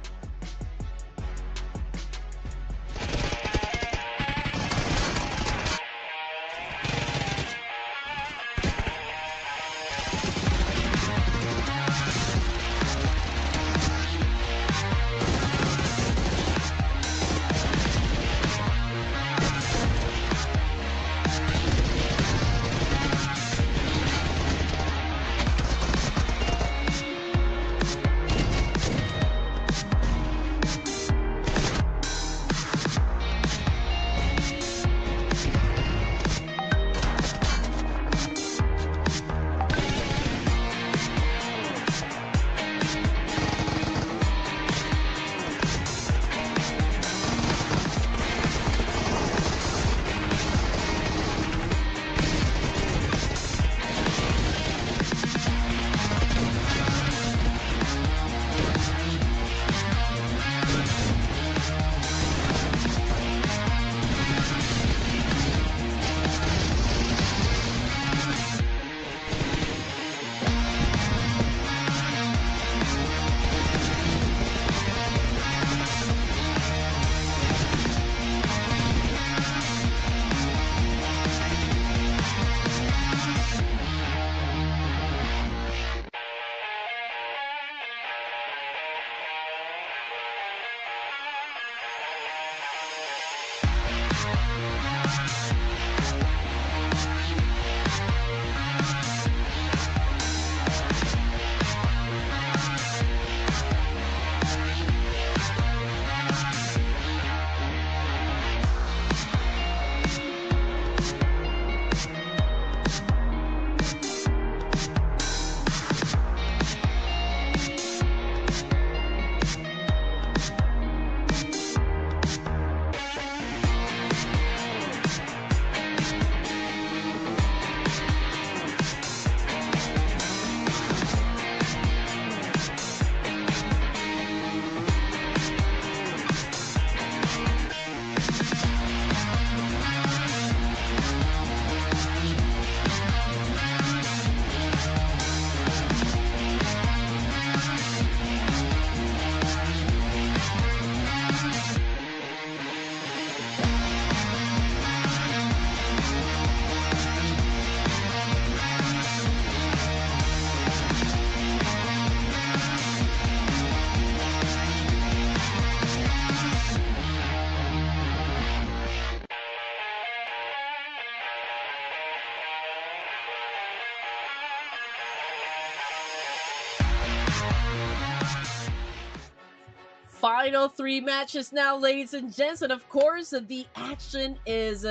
final 3 matches now, ladies and gents, and of course, the action is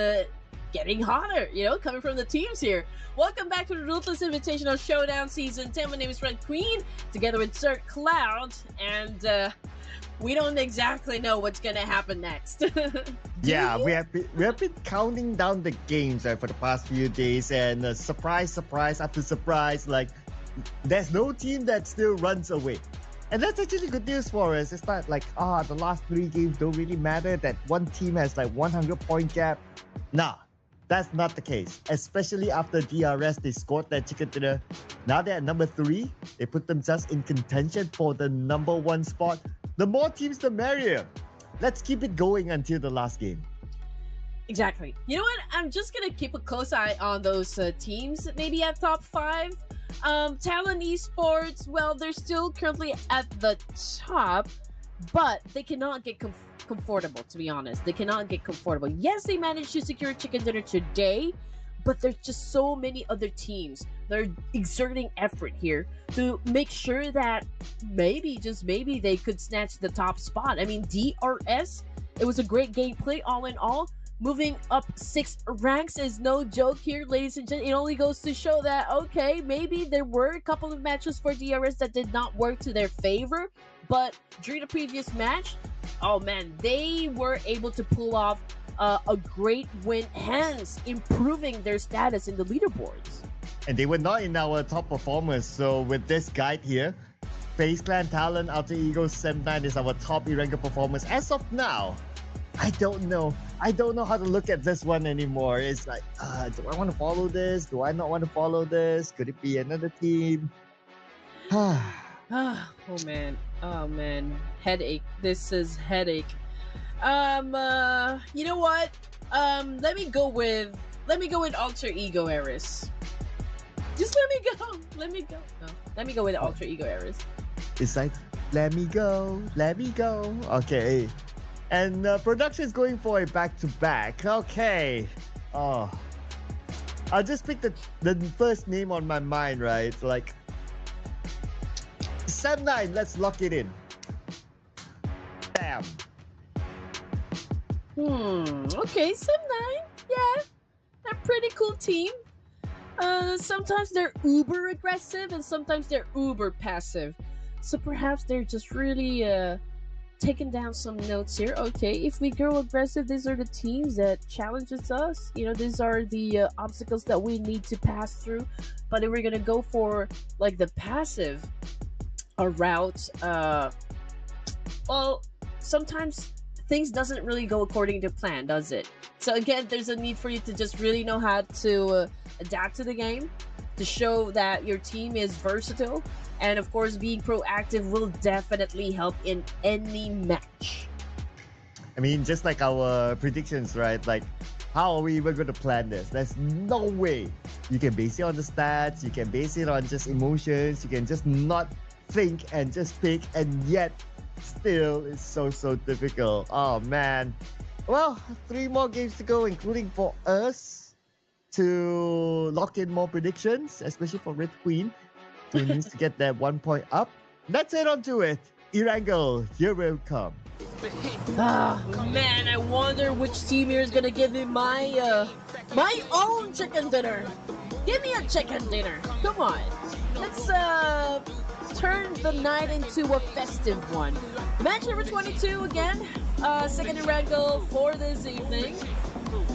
getting hotter, coming from the teams here. Welcome back to the Ruthless Invitational Showdown Season 10. My name is Red Queen, together with Sir Cloud, and we don't exactly know what's gonna happen next. Yeah, we have been counting down the games for the past few days, and surprise after surprise, like there's no team that still runs away. And that's actually good news for us. It's not like, the last 3 games don't really matter, that one team has like 100-point gap. Nah, that's not the case. Especially after DRS, they scored their chicken dinner. Now they're at number 3. They put themselves in contention for the number 1 spot. The more teams, the merrier. Let's keep it going until the last game. Exactly. You know what? I'm just gonna keep a close eye on those teams, maybe at top 5. Talon Esports, well, they're still currently at the top, but they cannot get comfortable, to be honest. They cannot get comfortable. Yes, they managed to secure chicken dinner today, but there's just so many other teams that are exerting effort here to make sure that maybe, just maybe, they could snatch the top spot. I mean, DRS, it was a great gameplay all in all. Moving up 6 ranks is no joke here, ladies and gentlemen. It only goes to show that, okay, maybe there were a couple of matches for DRS that did not work to their favor, but during the previous match, oh man, they were able to pull off a great win, hence improving their status in the leaderboards. And they were not in our top performers, so with this guide here, FaZe Clan Talon Alter Ego 79 is our top E-Ranker performers as of now. I don't know how to look at this one anymore. It's like, do I want to follow this? Do I not want to follow this? Could it be another team? Oh man, headache. This is headache. You know what? Let me go with Alter Ego Eris. Just let me go. No, let me go with Alter Ego Eris. It's like, let me go. Okay. And production is going for a back-to-back. Okay. Oh. I'll just pick the first name on my mind, right? Like, Sam9, let's lock it in. Bam. Okay, Sam9. Yeah. They're a pretty cool team. Sometimes they're uber aggressive and sometimes they're uber passive. So perhaps they're just really taking down some notes here. Okay, if we go aggressive, these are the teams that challenges us. These are the obstacles that we need to pass through. But if we're gonna go for like the passive route, well, sometimes things doesn't really go according to plan, does it? So again, there's a need for you to just really know how to adapt to the game, to show that your team is versatile. And of course, being proactive will definitely help in any match. I mean, just like our predictions, right? Like, how are we even going to plan this? There's no way. You can base it on the stats. You can base it on just emotions. You can just not think and just pick. And yet, still, it's so difficult. Oh, man. Well, 3 more games to go, including for us to lock in more predictions, especially for Red Queen, who needs to get that 1 point up. Let's head on to it. Erangel, here will come. Man, I wonder which team here is gonna give me my own chicken dinner. Give me a chicken dinner. Come on. Let's turn the night into a festive one. Match number 22 again. Second Erangel for this evening.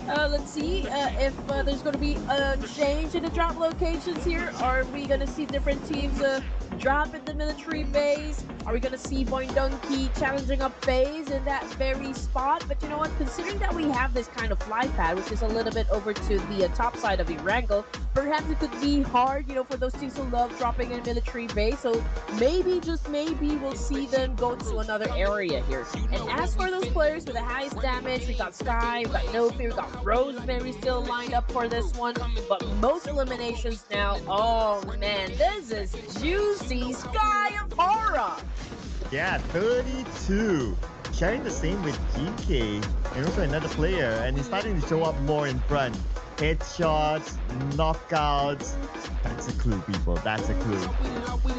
Let's see if there's going to be a change in the drop locations here. Are we going to see different teams drop in the military base? Are we going to see Boindonkey challenging up FaZe in that very spot? But you know what? Considering that we have this kind of fly pad, which is a little bit over to the top side of Erangel, perhaps it could be hard, for those teams who love dropping in military base. So maybe, just maybe, we'll see them go to another area here. And as for those players with the highest damage, we got Sky, we got Nofi, we got Rosemary still lined up for this one. But most eliminations now. Oh man, this is juicy. Sky of Horror. Yeah, 32. Sharing the same with GK and also another player, and he's starting to show up more in front. Headshots, knockouts. That's a clue, people. That's a clue.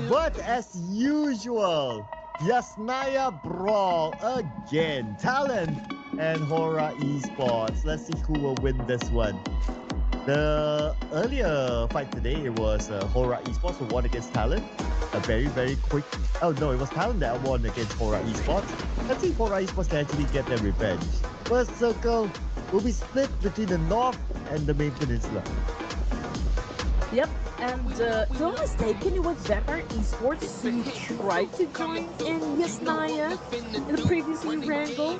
But as usual, Yasnaya Brawl again. Talent and Hora Esports. Let's see who will win this one. The earlier fight today, it was Hora Esports who won against Talent. A very, very quick. Oh no, it was Talent that won against Hora Esports. Let's see if Hora Esports can actually get their revenge. First circle will be split between the North and the main peninsula. Yep, and if I'm not mistaken, it was Vampire Esports who tried to join in Yasnaya in the previous Wrangle.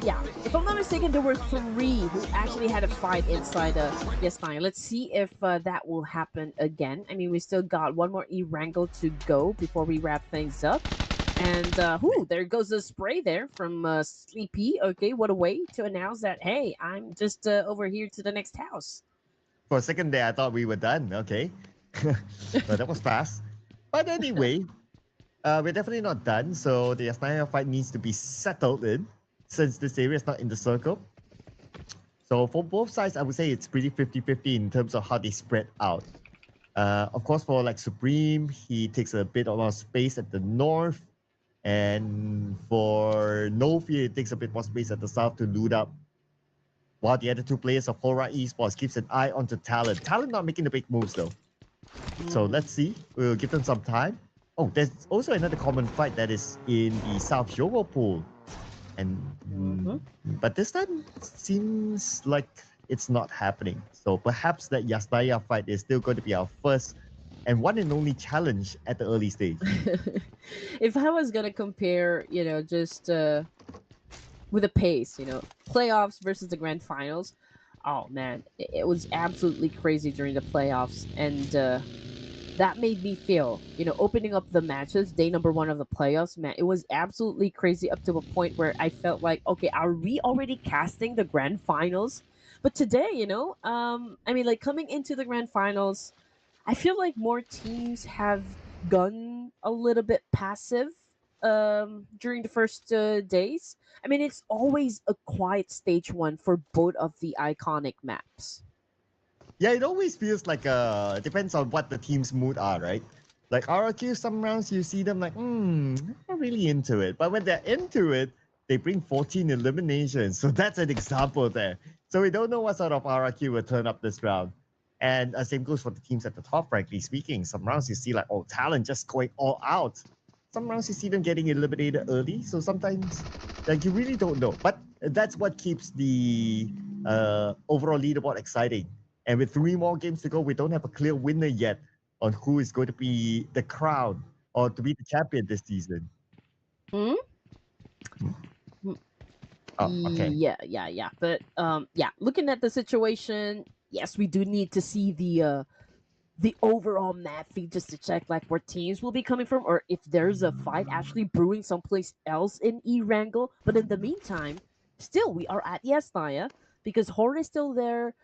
Yeah, if I'm not mistaken, there were 3 who actually had a fight inside Yasnaya. Let's see if that will happen again. I mean, we still got one more E-Wrangle to go before we wrap things up. And there goes the spray there from Sleepy. Okay, what a way to announce that, hey, I'm just over here to the next house. For a second there, I thought we were done. Okay. But that was fast. But anyway, we're definitely not done. So the Yasnaya fight needs to be settled in since this area is not in the circle. So for both sides, I would say it's pretty 50-50 in terms of how they spread out. Of course, for like Supreme, he takes a bit of space at the north. And for No Fear, it takes a bit more space at the south to loot up. While the other 2 players of Hora Esports keeps an eye onto Talent. Talent not making the big moves though. So let's see. We'll give them some time. Oh, there's also another common fight that is in the South Yogo pool. And but this time it seems like it's not happening. So perhaps that Yasnaya fight is still going to be our first and one and only challenge at the early stage. If I was gonna compare, just with the pace, playoffs versus the grand finals. Oh man, it was absolutely crazy during the playoffs, and that made me feel, opening up the matches day number 1 of the playoffs, man, it was absolutely crazy up to a point where I felt like, okay, are we already casting the grand finals? But today, I mean, like coming into the grand finals, I feel like more teams have gone a little bit passive during the first days. I mean, it's always a quiet stage 1 for both of the iconic maps. Yeah, it always feels like depends on what the team's mood are, right? Like RRQ, some rounds you see them like, not really into it. But when they're into it, they bring 14 eliminations. So that's an example there. So we don't know what sort of RRQ will turn up this round. And same goes for the teams at the top, frankly speaking. Some rounds you see like, oh, Talent just going all out. Some rounds you see them getting eliminated early. So sometimes, like, you really don't know. But that's what keeps the overall leaderboard exciting. And with 3 more games to go, we don't have a clear winner yet on who is going to be the crown or to be the champion this season. Hmm? Oh, okay. Yeah. But looking at the situation, yes, we do need to see the overall map feed just to check like where teams will be coming from or if there's a fight actually brewing someplace else in E-Wrangle. But in the meantime, still we are at Yasnaya because Horn is still there.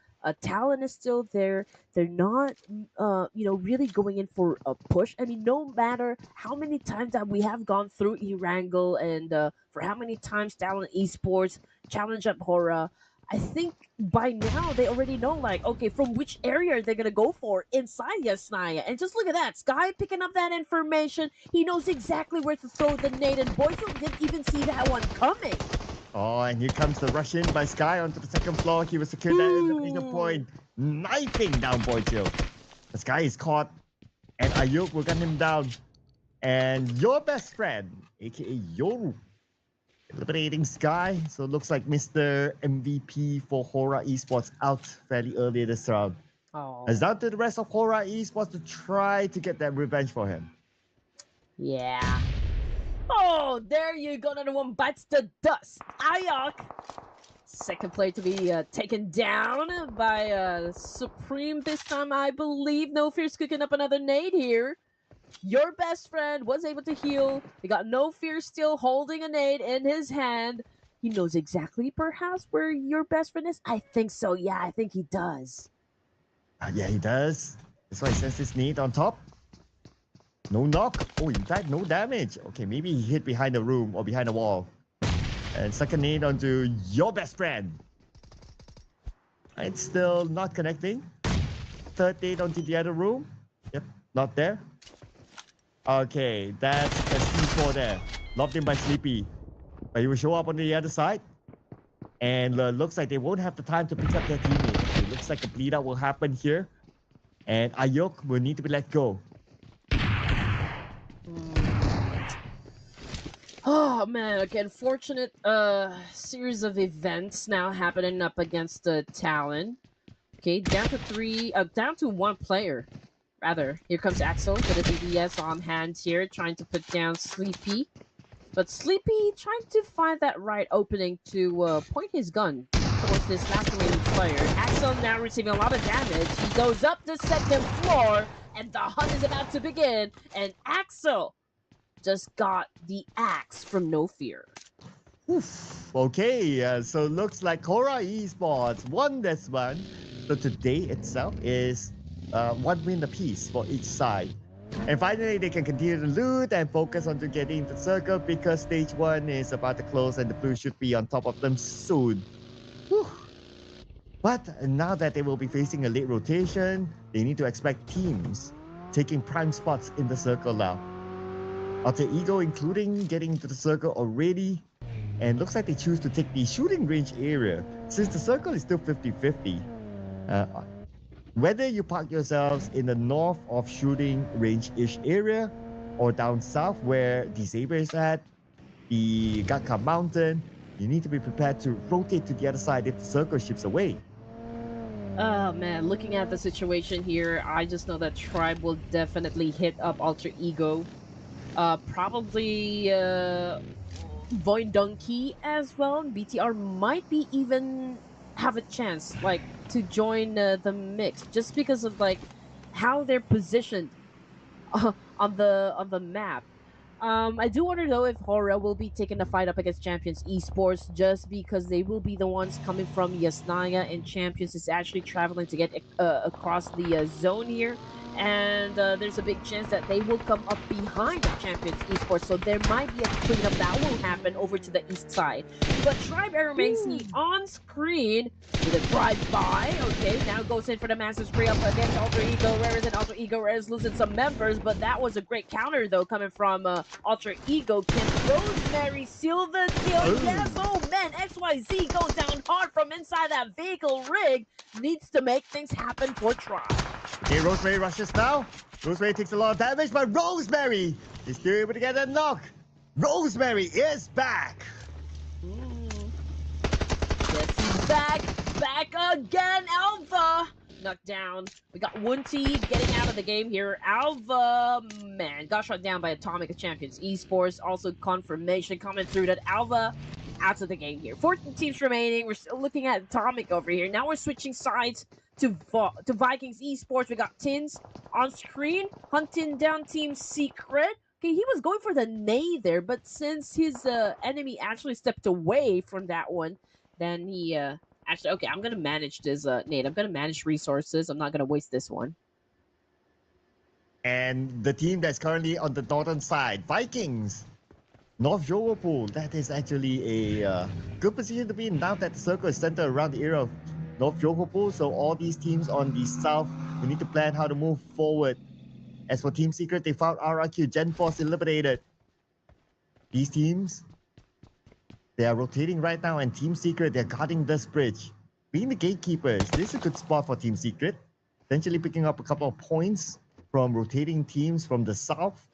Talent is still there. They're not, really going in for a push. I mean, no matter how many times that we have gone through E-Wrangle and for how many times Talent Esports challenge up Hora, I think by now they already know, like, okay, from which area they're gonna go for inside Yasnaya. And just look at that, Sky picking up that information. He knows exactly where to throw the nade, and Boyfield didn't even see that one coming. Oh, and here comes the rush in by Sky onto the second floor. He will secure that elimination point, knifing down Boyfield. The Sky is caught, and Ayuk will gun him down. And your best friend, aka Yoru, eliminating Sky. So it looks like Mr. MVP for Hora Esports out fairly early this round. Oh. It's down to the rest of Hora Esports to try to get that revenge for him. Yeah. Oh, there you go. Another one bites the dust. Ayok. Second player to be taken down by Supreme this time, I believe. No Fear's cooking up another nade here. Your best friend was able to heal. He got No Fear still holding a nade in his hand. He knows exactly perhaps where your best friend is. I think so. Yeah, I think he does. Yeah, he does. That's why he sends his nade on top. No knock. Oh, in fact, no damage. Okay, maybe he hid behind a room or behind a wall. And second nade onto your best friend. It's still not connecting. Third nade onto the other room. Yep, not there. Okay, that's a C4 there. Locked in by Sleepy. But he will show up on the other side. And looks like they won't have the time to pick up their teammate. It looks like a bleed out will happen here. And Ayok will need to be let go. Oh man, okay, unfortunate series of events now happening up against the Talon. Okay, down to one player. Rather, here comes Axel with a DDS on hand here, trying to put down Sleepy. But Sleepy trying to find that right opening to point his gun towards this last remaining player. Axel now receiving a lot of damage. He goes up the second floor, and the hunt is about to begin. And Axel just got the axe from No Fear. Oof. Okay, so looks like Cora Esports won this one. So today itself is one win apiece for each side. And finally, they can continue to loot and focus on to getting the circle because stage 1 is about to close and the blue should be on top of them soon. Whew. But now that they will be facing a late rotation, they need to expect teams taking prime spots in the circle now. Alter Ego including getting into the circle already, and looks like they choose to take the shooting range area since the circle is still 50-50. Whether you park yourselves in the north of shooting range-ish area or down south where the Saber is at, the Gatka Mountain, you need to be prepared to rotate to the other side if the circle shifts away. Oh man, looking at the situation here, I just know that Tribe will definitely hit up Alter Ego. Probably Void Donkey as well. BTR might be even have a chance like to join the mix just because of like how they're positioned on the map. I do wonder though if Horror will be taking the fight up against Champions Esports just because they will be the ones coming from Yasnaya and Champions is actually traveling to get across the zone here. And there's a big chance that they will come up behind the Champions Esports, so there might be a cleanup that will happen over to the east side. But Tribe remains on screen with a drive-by. Okay, now goes in for the massive spray up against Alter Ego Rares, and Alter Ego Rares losing some members, but that was a great counter though coming from Alter Ego. Can Rosemary seal the kill? Ooh. Yes, oh man, XYZ goes down hard from inside that vehicle rig. Needs to make things happen for Tribe. Okay, Rosemary rushes now. Rosemary takes a lot of damage, but Rosemary is still able to get a knock. Rosemary is back. Yes, he's back again. Alva knocked down. We got Wunty getting out of the game here. Alva, man, got shot down by Atomic Champions Esports. Also confirmation coming through that Alva out of the game here. 14 teams remaining. We're still looking at Atomic over here. Now we're switching sides to Vikings Esports. We got Tins on screen hunting down Team Secret. Okay, he was going for the nade there, but since his enemy actually stepped away from that one, then he actually, okay, I'm gonna manage this nade. I'm gonna manage resources. I'm not gonna waste this one. And the team that's currently on the northern side, Vikings. North Liverpool, that is actually a good position to be in now that the circle is centered around the area of North Liverpool. So all these teams on the south, we need to plan how to move forward. As for Team Secret, they found RRQ, Gen Force eliminated. These teams, they are rotating right now, and Team Secret, they're guarding this bridge. Being the gatekeepers, this is a good spot for Team Secret. Essentially picking up a couple of points from rotating teams from the south.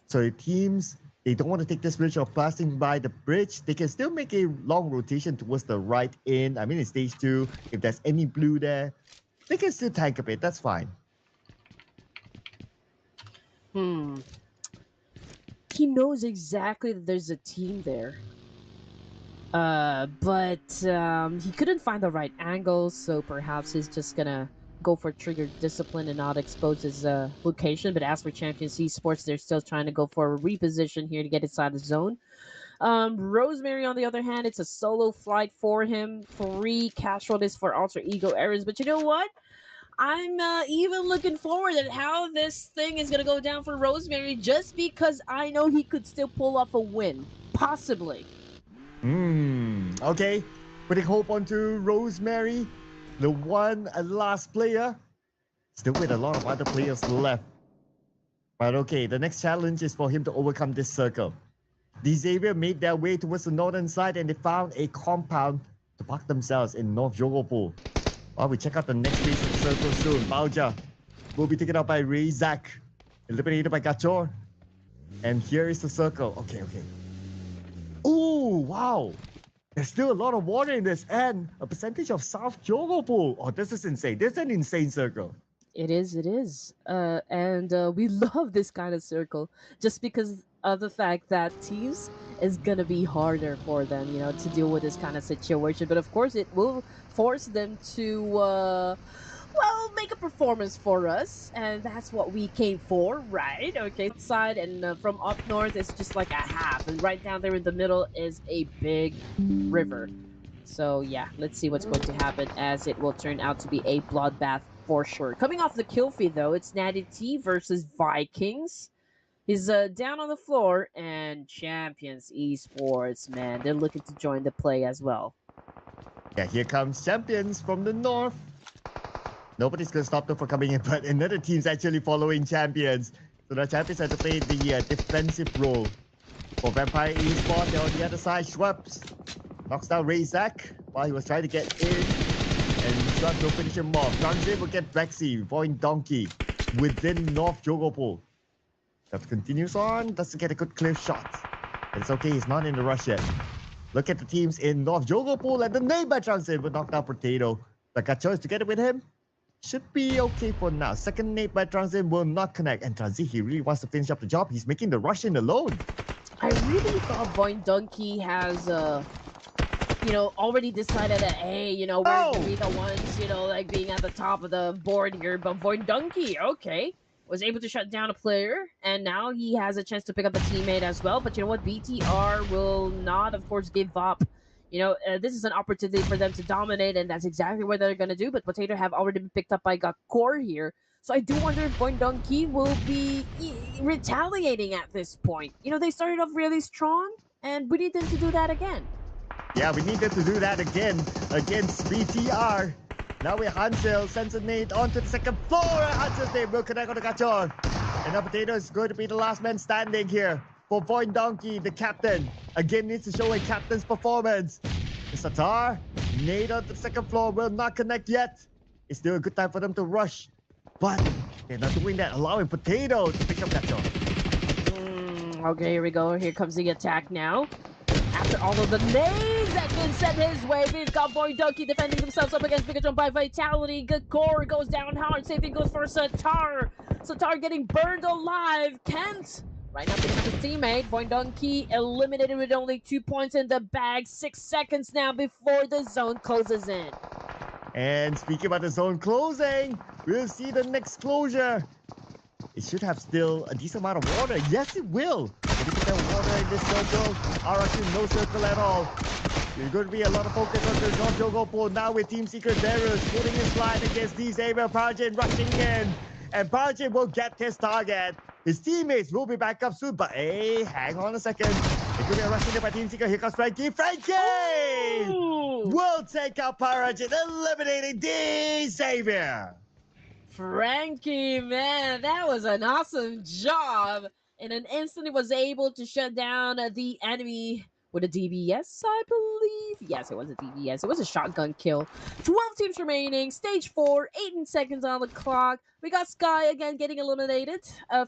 So the teams, they don't want to take this bridge or passing by the bridge. They can still make a long rotation towards the right in. I mean, in stage 2, if there's any blue there, they can still tank a bit. That's fine. He knows exactly that there's a team there. But he couldn't find the right angle, so perhaps he's just gonna go for trigger discipline and not expose his location. But as for Champions Esports, they're still trying to go for a reposition here to get inside the zone. Rosemary, on the other hand, it's a solo flight for him. 3 casualties for Alter Ego errors. But you know what? I'm even looking forward at how this thing is going to go down for Rosemary just because I know he could still pull off a win. Possibly. Okay. Putting hope onto Rosemary, the one and last player. Still with a lot of other players left. But okay, the next challenge is for him to overcome this circle. The Xavier made their way towards the northern side and they found a compound to park themselves in North Jogopol. While we check out the next phase of the circle soon, Pubg will be taken out by Razak, eliminated by Gachor. And here is the circle. Okay. Ooh, wow. There's still a lot of water in this and a percentage of South Jogopol. Oh, this is insane. This is an insane circle. It is. And we love this kind of circle just because of the fact that teams is gonna be harder for them, to deal with this kind of situation. But of course, it will force them to, make a performance for us, and that's what we came for, right? Okay, side and from up north, it's just like a half, and right down there in the middle is a big river. So yeah, let's see what's going to happen as it will turn out to be a bloodbath for sure. Coming off the kill feed though, it's Natty T versus Vikings. He's down on the floor and Champions Esports, man, they're looking to join the play as well. Yeah, here comes Champions from the north. Nobody's going to stop them from coming in, but another team's actually following Champions. So the Champions have to play the defensive role. For Vampire Esports, they're on the other side. Schweppes knocks down Razak while he was trying to get in. And Schweppes will finish him off. Transit will get Vexy, Void Donkey within North Jogopol. That continues on, doesn't get a good clear shot. But it's okay, he's not in the rush yet. Look at the teams in North Jogopol, and the name by Transit will knock down Potato. The Gacho is together with him. Should be okay for now. Second nade by Transit will not connect. And Transit, he really wants to finish up the job. He's making the rush in alone. I really thought Void Donkey has already decided that, hey, we're gonna be the ones, like being at the top of the board here. But Void Donkey, okay, was able to shut down a player, and now he has a chance to pick up a teammate as well. But you know what? BTR will not, of course, give up. This is an opportunity for them to dominate, and that's exactly what they're gonna do. But Potato have already been picked up by Gakor here. So I do wonder if Void Donkey will be retaliating at this point. They started off really strong, and we need them to do that again. Yeah, we need them to do that again against BTR. Now with Hansel sends a nade onto the second floor. Hansel's nade will connect on the Gachor. And now Potato is going to be the last man standing here for Void Donkey, the captain. Again, needs to show a captain's performance. The Satar, nade onto the second floor, will not connect yet. It's still a good time for them to rush. But they're not doing that, allowing Potato to pick up Gachor. Okay, here we go. Here comes the attack now. After all of the nades that been sent his way, we've got Void Donkey defending themselves up against Pikachu by Vitality. Gakor goes down hard. Same thing goes for Satar. Satar getting burned alive. Kent right now picking up his teammate. Void Donkey eliminated with only 2 points in the bag. 6 seconds now before the zone closes in. And speaking about the zone closing, we'll see the next closure. It should have still a decent amount of water. Yes, it will. But if there's water in this circle, RRQ no circle at all. There's going to be a lot of focus on the North Jogopol now with Team Secret Teruus putting his line against these Xavier. Pubg rushing in. And Pubg will get his target. His teammates will be back up soon. But hey, hang on a second. It's going to be a rushing in by Team Secret. Here comes Frankie. Frankie! Ooh. Will take out Pubg, eliminating the Xavier. Frankie, man, that was an awesome job. In an instant, he was able to shut down the enemy with a DBS, I believe. Yes, it was a DBS. It was a shotgun kill. 12 teams remaining. Stage 4, 18 seconds on the clock. We got Sky again getting eliminated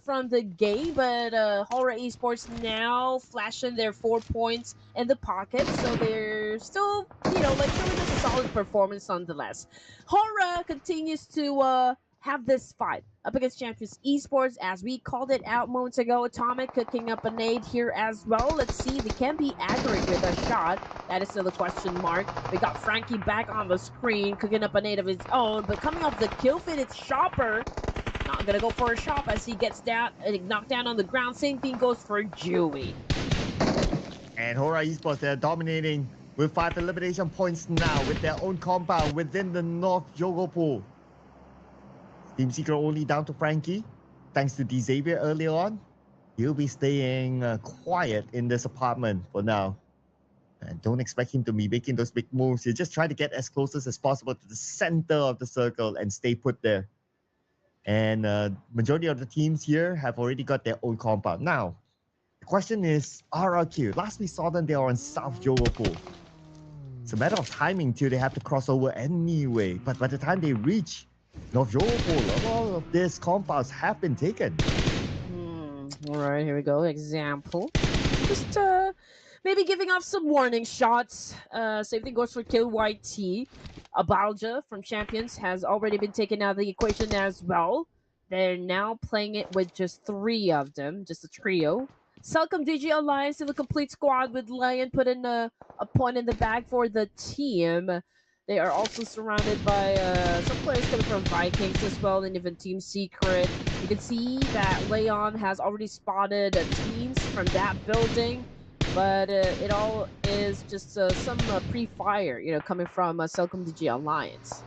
from the game, but Horror Esports now flashing their 4 points in the pocket, so they're still, showing us a solid performance nonetheless. Horror continues to have this fight up against Champions Esports, as we called it out moments ago. Atomic cooking up a nade here as well. Let's see, they can be accurate with a shot. That is still a question mark. We got Frankie back on the screen, cooking up a nade of his own, but coming off the kill feed, it's Chopper. Not gonna go for a shot as he gets down, knocked down on the ground. Same thing goes for Dewey. And Horror Esports, they're dominating with 5 elimination points now with their own compound within the North Jogopol. Team Secret only down to Frankie, thanks to D Xavier earlier on. He'll be staying quiet in this apartment for now. And don't expect him to be making those big moves. He'll just try to get as close as possible to the center of the circle and stay put there. And majority of the teams here have already got their own compound. Now, the question is RRQ. Last we saw them, they are on South Europol. It's a matter of timing till they have to cross over anyway. But by the time they reach North Europol, a lot of these compounds have been taken. All right, here we go. Example. Just maybe giving off some warning shots. Same thing goes for Kill YT. Abalja from Champions has already been taken out of the equation as well. They're now playing it with just three of them, just a trio. Selcom DG Alliance in the complete squad with Lion put in a point in the bag for the team. They are also surrounded by some players coming from Vikings as well, and even Team Secret. You can see that Leon has already spotted teams from that building, but it all is just some pre-fire, coming from Selcom DG Alliance.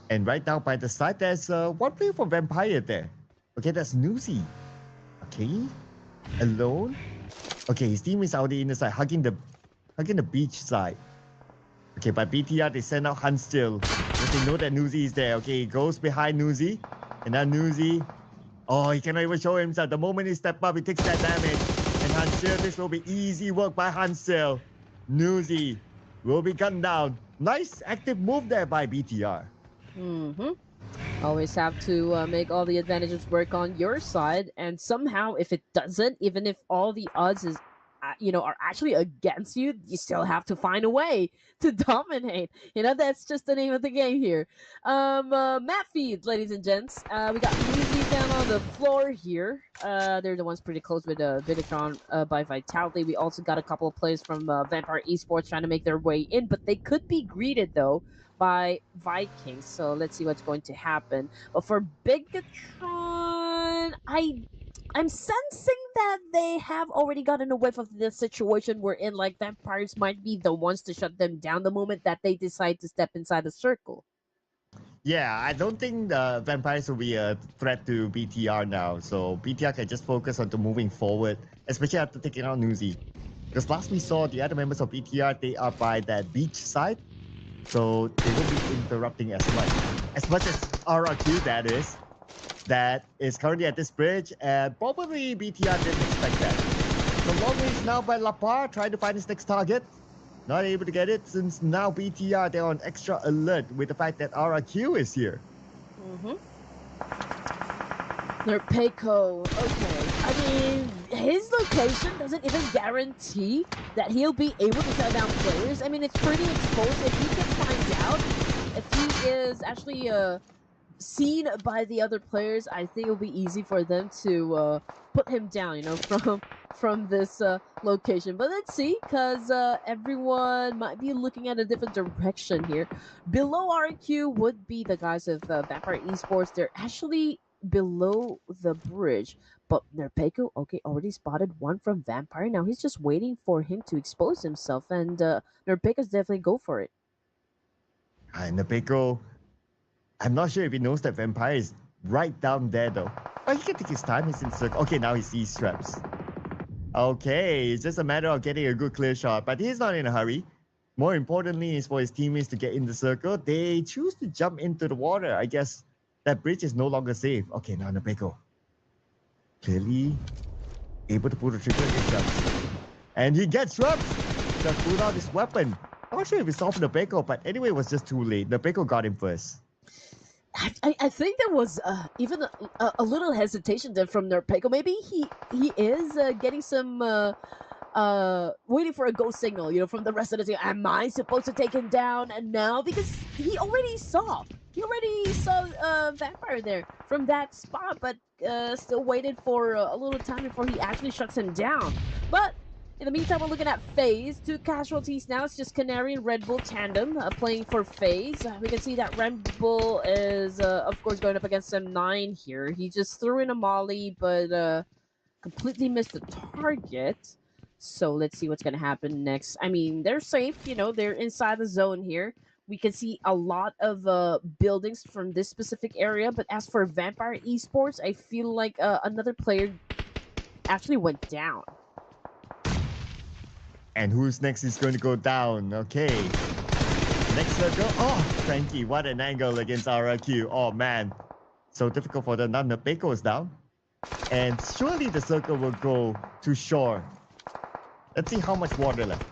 And right now by the side, there's one player for Vampire there. Okay, that's Newsy. Okay, alone. Okay, his team is out the inner side, hugging the beach side. Okay, by BTR, they send out Hunstill. Because they know that Newsy is there. Okay, he goes behind Newsy. And now Newsy, oh, he cannot even show himself. The moment he step up, he takes that damage. And Hunstill, this will be easy work by Hunstill. Newsy will be gunned down. Nice active move there by BTR. Always have to make all the advantages work on your side, and somehow if it doesn't, even if all the odds is are actually against you, you still have to find a way to dominate. That's just the name of the game here. Map feed, ladies and gents. We got Muzi down on the floor here. They're the ones pretty close with Vidicon by Vitality. We also got a couple of players from Vampire Esports trying to make their way in, but they could be greeted though by Vikings. So let's see what's going to happen. But for Bigatron, I'm sensing that they have already gotten a whiff of the situation we're in. Like vampires might be the ones to shut them down the moment that they decide to step inside the circle. Yeah, I don't think the vampires will be a threat to BTR now. So BTR can just focus on to moving forward, especially after taking out Newsy. Because last we saw the other members of BTR, they are by that beach side. So they won't be interrupting as much. As much as RRQ, that is currently at this bridge, and probably BTR didn't expect that. So long range now by Lapar, trying to find his next target. Not able to get it since now BTR, they're on extra alert with the fact that RRQ is here. Nerpeco, okay. I mean, his location doesn't even guarantee that he'll be able to shut down players. I mean, it's pretty exposed. If he can find out, if he is actually seen by the other players, I think it'll be easy for them to put him down, from this location. But let's see, because everyone might be looking at a different direction here. Below RQ would be the guys of Vampire Esports. They're actually below the bridge. But Nerpeco, okay, already spotted one from Vampire. Now he's just waiting for him to expose himself, and Nerpeco's definitely go for it. And Nerpeco, I'm not sure if he knows that Vampire is right down there though. But he can take his time, he's in circle. Okay, now he sees traps. Okay, it's just a matter of getting a good clear shot, but he's not in a hurry. More importantly is for his teammates to get in the circle. They choose to jump into the water. I guess that bridge is no longer safe. Okay, now Nerpeco. Clearly able to pull the trigger himself. And he gets trapped. Just pulled out his weapon. Not sure if it's off Nerpeco, but anyway, it was just too late. Nerpeco got him first. I think there was even a little hesitation there from Nerpeco. Maybe he is getting some waiting for a go signal, from the rest of the team. Am I supposed to take him down? And now, because he already saw Vampire there from that spot, but still waited for a little time before he actually shuts him down. But in the meantime, we're looking at FaZe. 2 casualties now. It's just Canary and Red Bull tandem playing for FaZe. We can see that Red Bull is, of course, going up against M9 here. He just threw in a molly, but completely missed the target. So let's see what's going to happen next. I mean, they're safe. They're inside the zone here. We can see a lot of buildings from this specific area. But as for Vampire Esports, I feel like another player actually went down. And who's next is going to go down? Okay. Next circle. Oh, Frankie, what an angle against RRQ. Oh, man. So difficult for them. Now Nepeko is down. And surely the circle will go to shore. Let's see how much water left.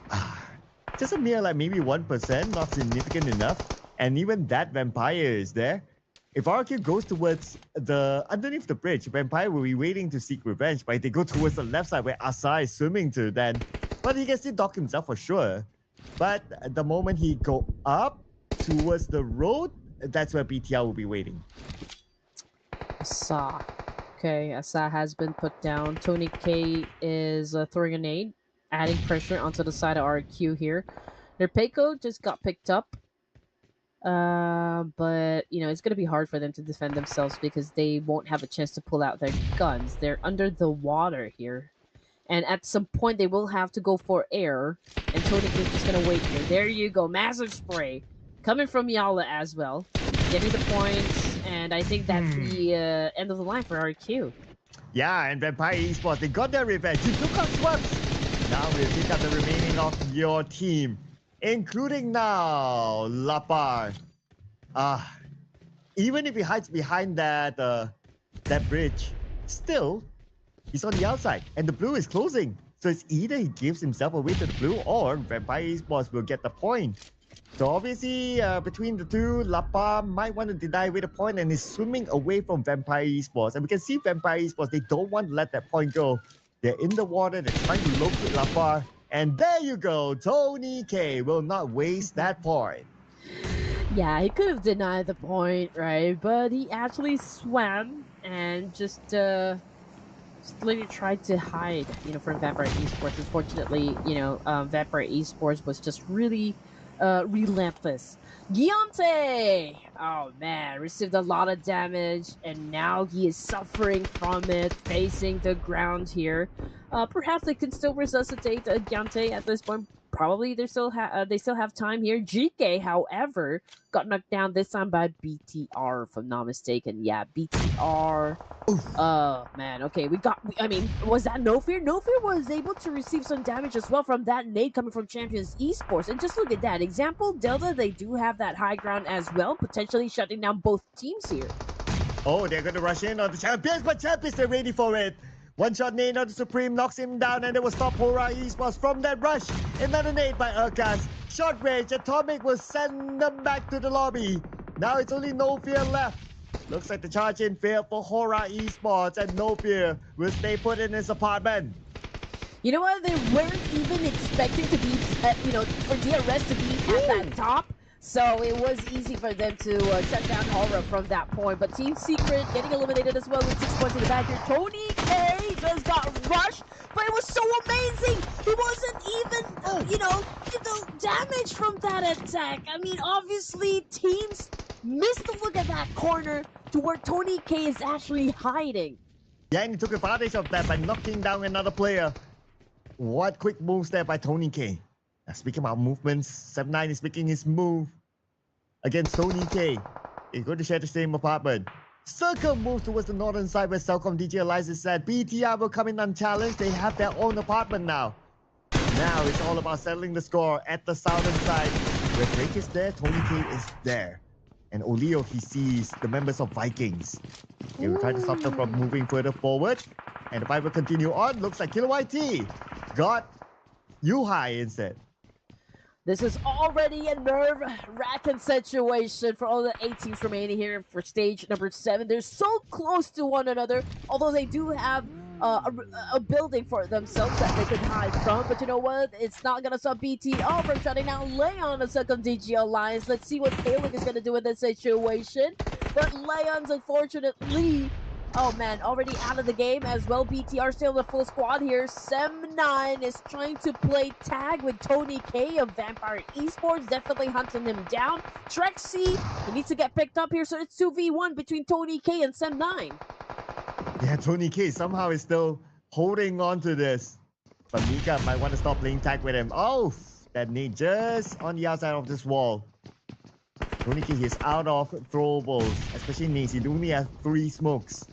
Just a mere like maybe 1%, not significant enough. And even that Vampire is there. If RQ goes towards the underneath the bridge, Vampire will be waiting to seek revenge. But if they go towards the left side where Asa is swimming to, then but he can still dock himself for sure. But the moment he go up towards the road, that's where BTR will be waiting. Asa. Okay, Asa has been put down. Tony K is throwing a nade, adding pressure onto the side of RQ here. Their Peiko just got picked up. But you know it's gonna be hard for them to defend themselves because they won't have a chance to pull out their guns. They're under the water here, and at some point they will have to go for air. And Tony is just gonna wait here. There you go, massive spray coming from Yala as well, getting the points, and I think that's the end of the line for RQ. Yeah, and Vampire Esports, they got their revenge. You took out swept. Now we'll pick up the remaining of your team, including now Lapar. Even if he hides behind that that bridge, still he's on the outside, and the blue is closing. So it's either he gives himself away to the blue, or Vampire Esports will get the point. So obviously, between the two, Lapar might want to deny away the point and is swimming away from Vampire Esports. And we can see Vampire Esports, they don't want to let that point go. They're in the water, they're trying to locate Lapar. And there you go, Tony K will not waste that point. Yeah, he could have denied the point, right? But he actually swam and just literally tried to hide, from Vampire Esports. Unfortunately, Vampire Esports was just really relentless. Giante! Oh man, received a lot of damage, and now he is suffering from it, facing the ground here. Perhaps they can still resuscitate Giante at this point. Probably they still have time here. GK, however, got knocked down this time by BTR, if I'm not mistaken. Yeah, BTR. Oh man, okay, was that No Fear? No Fear was able to receive some damage as well from that nade coming from Champions Esports. And just look at that example, Delta, they do have that high ground as well, potentially shutting down both teams here. Oh, they're going to rush in on the Champions, but Champions, they're ready for it. One shot nade on the Supreme knocks him down, and it will stop Hora Esports from that rush. Another nade by Urkas. Short range, Atomic will send them back to the lobby. Now it's only No Fear left. Looks like the charge in failed for Hora Esports, and No Fear will stay put in his apartment. You know what? They weren't even expecting to be, for DRS to be at that top. So it was easy for them to shut down Hora from that point. But Team Secret getting eliminated as well with 6 points in the back here. Tony K just got rushed, but it was so amazing. He wasn't even, damaged from that attack. I mean, obviously, teams missed a look at that corner to where Tony K is actually hiding. Yeah, and he took advantage of that by knocking down another player. What quick moves there by Tony K. Now, speaking about movements, 7-9 is making his move against Tony K. He's going to share the same apartment. Circle moves towards the northern side where Cellcom DJ Eliza said BTR will come in unchallenged. They have their own apartment now. Now it's all about settling the score at the southern side. Where Drake is there, Tony K is there. And Olio, he sees the members of Vikings. He will try to stop them from moving further forward. And the fight will continue on. Looks like Killer YT got Yuhai instead. This is already a nerve-wracking situation for all the 8 teams remaining here for stage number 7. They're so close to one another, although they do have a building for themselves that they can hide from. But you know what? It's not going to stop BTR from shutting down Leon and second DG Alliance. Let's see what Caleb is going to do in this situation. But Leon's, unfortunately, oh man, already out of the game as well. BTR still the full squad here. Sem9 is trying to play tag with Tony K of Vampire Esports, definitely hunting him down. Trexie, he needs to get picked up here, so it's 2v1 between Tony K and Sem9. Yeah, Tony K somehow is still holding on to this. But Mika might want to stop playing tag with him. Oh, that nade just on the outside of this wall. Tony K is out of throwables, especially nades. He only has 3 smokes.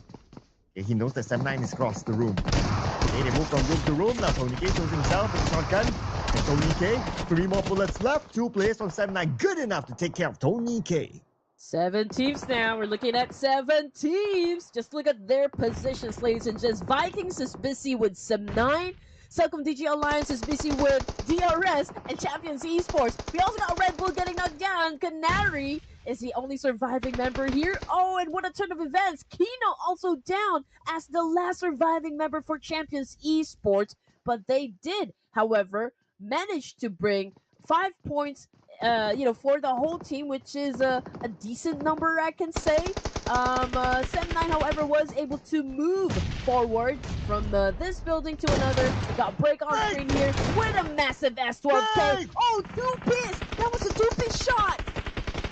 Okay, he knows that Sem9 is across the room. Okay, they move from room to room. Now Tony K shows himself with a shotgun. And Tony K, 3 more bullets left. 2 players from 7-9, good enough to take care of Tony K. 7 teams now. We're looking at 7 teams. Just look at their positions, ladies and gents. Vikings is busy with 7-9. Celcom DG Alliance is busy with DRS and Champions Esports. We also got Red Bull getting knocked down. Canary is the only surviving member here. Oh, and what a turn of events. Kino also down as the last surviving member for Champions Esports. But they did, however, manage to bring 5 points for the whole team, which is a decent number, I can say. 7-9, however, was able to move forward from this building to another. We got break on screen here with a massive S12K. Oh, 2-piece! That was a 2-piece shot!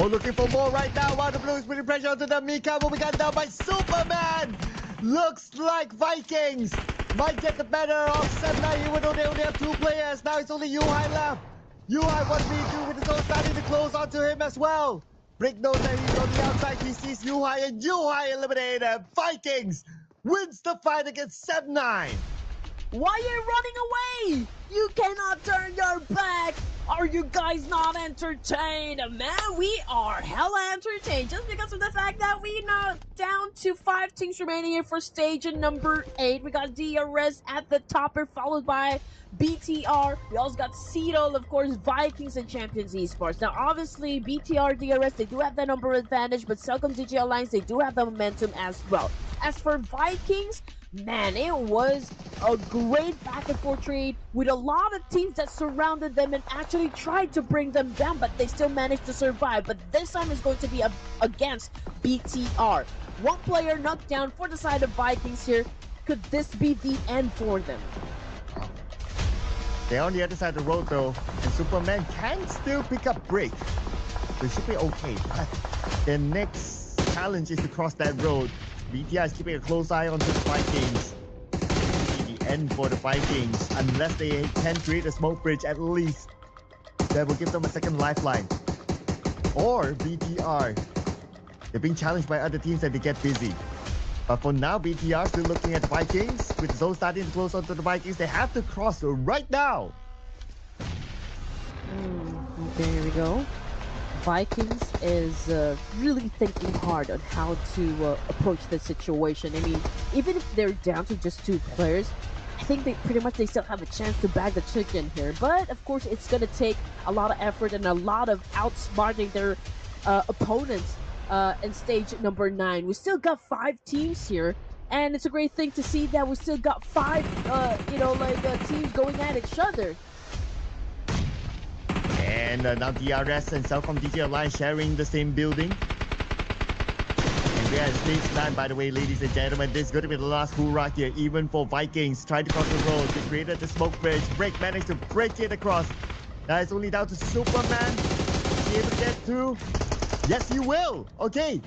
We're looking for more right now while the Blue is putting pressure onto the Mika, but we got down by Superman! Looks like Vikings might get the better of 7-9, even though they only have 2 players. Now it's only Yuhai left. Yuhai, what do we do with his own starting to close onto him as well? Brick knows that he's on the outside. He sees Yuhai, and Yuhai eliminated. Vikings wins the fight against 7-9. Why are you running away? You cannot turn your back. Are you guys not entertained? Man, we are hella entertained just because of the fact that we now down to 5 teams remaining here for stage number 8. We got DRS at the topper, followed by BTR. We also got Cedal, of course, Vikings, and Champions Esports. Now, obviously, BTR, DRS, they do have the number advantage, but Celcom DG Alliance, they do have the momentum as well. As for Vikings, man, it was a great back and forth trade with a lot of teams that surrounded them and actually tried to bring them down, but they still managed to survive. But this time is going to be against BTR. 1 player knocked down for the side of Vikings here. Could this be the end for them? They're on the other side of the road though, and Superman can still pick up Brick. They should be okay, but their next challenge is to cross that road. BTR is keeping a close eye on the Vikings. The end for the Vikings, unless they can create a smoke bridge at least. That will give them a second lifeline. Or BTR. They're being challenged by other teams and they get busy. But for now, BTR still looking at the Vikings. With Zoe starting to close onto the Vikings, they have to cross right now. Okay, here we go. Vikings is really thinking hard on how to approach the situation. I mean, even if they're down to just 2 players, I think they still have a chance to bag the chicken here. But of course, it's gonna take a lot of effort and a lot of outsmarting their opponents in stage number 9. We still got 5 teams here, and it's a great thing to see that we still got 5 teams going at each other. And now DRS and Celcom DG Alliance sharing the same building. And we are at stage 9, by the way, ladies and gentlemen. This is going to be the last hoorah here, even for Vikings. Trying to cross the road. They created the smoke bridge. Break managed to break it across. Now it's only down to Superman. Is he able to get through? Yes, he will. Okay,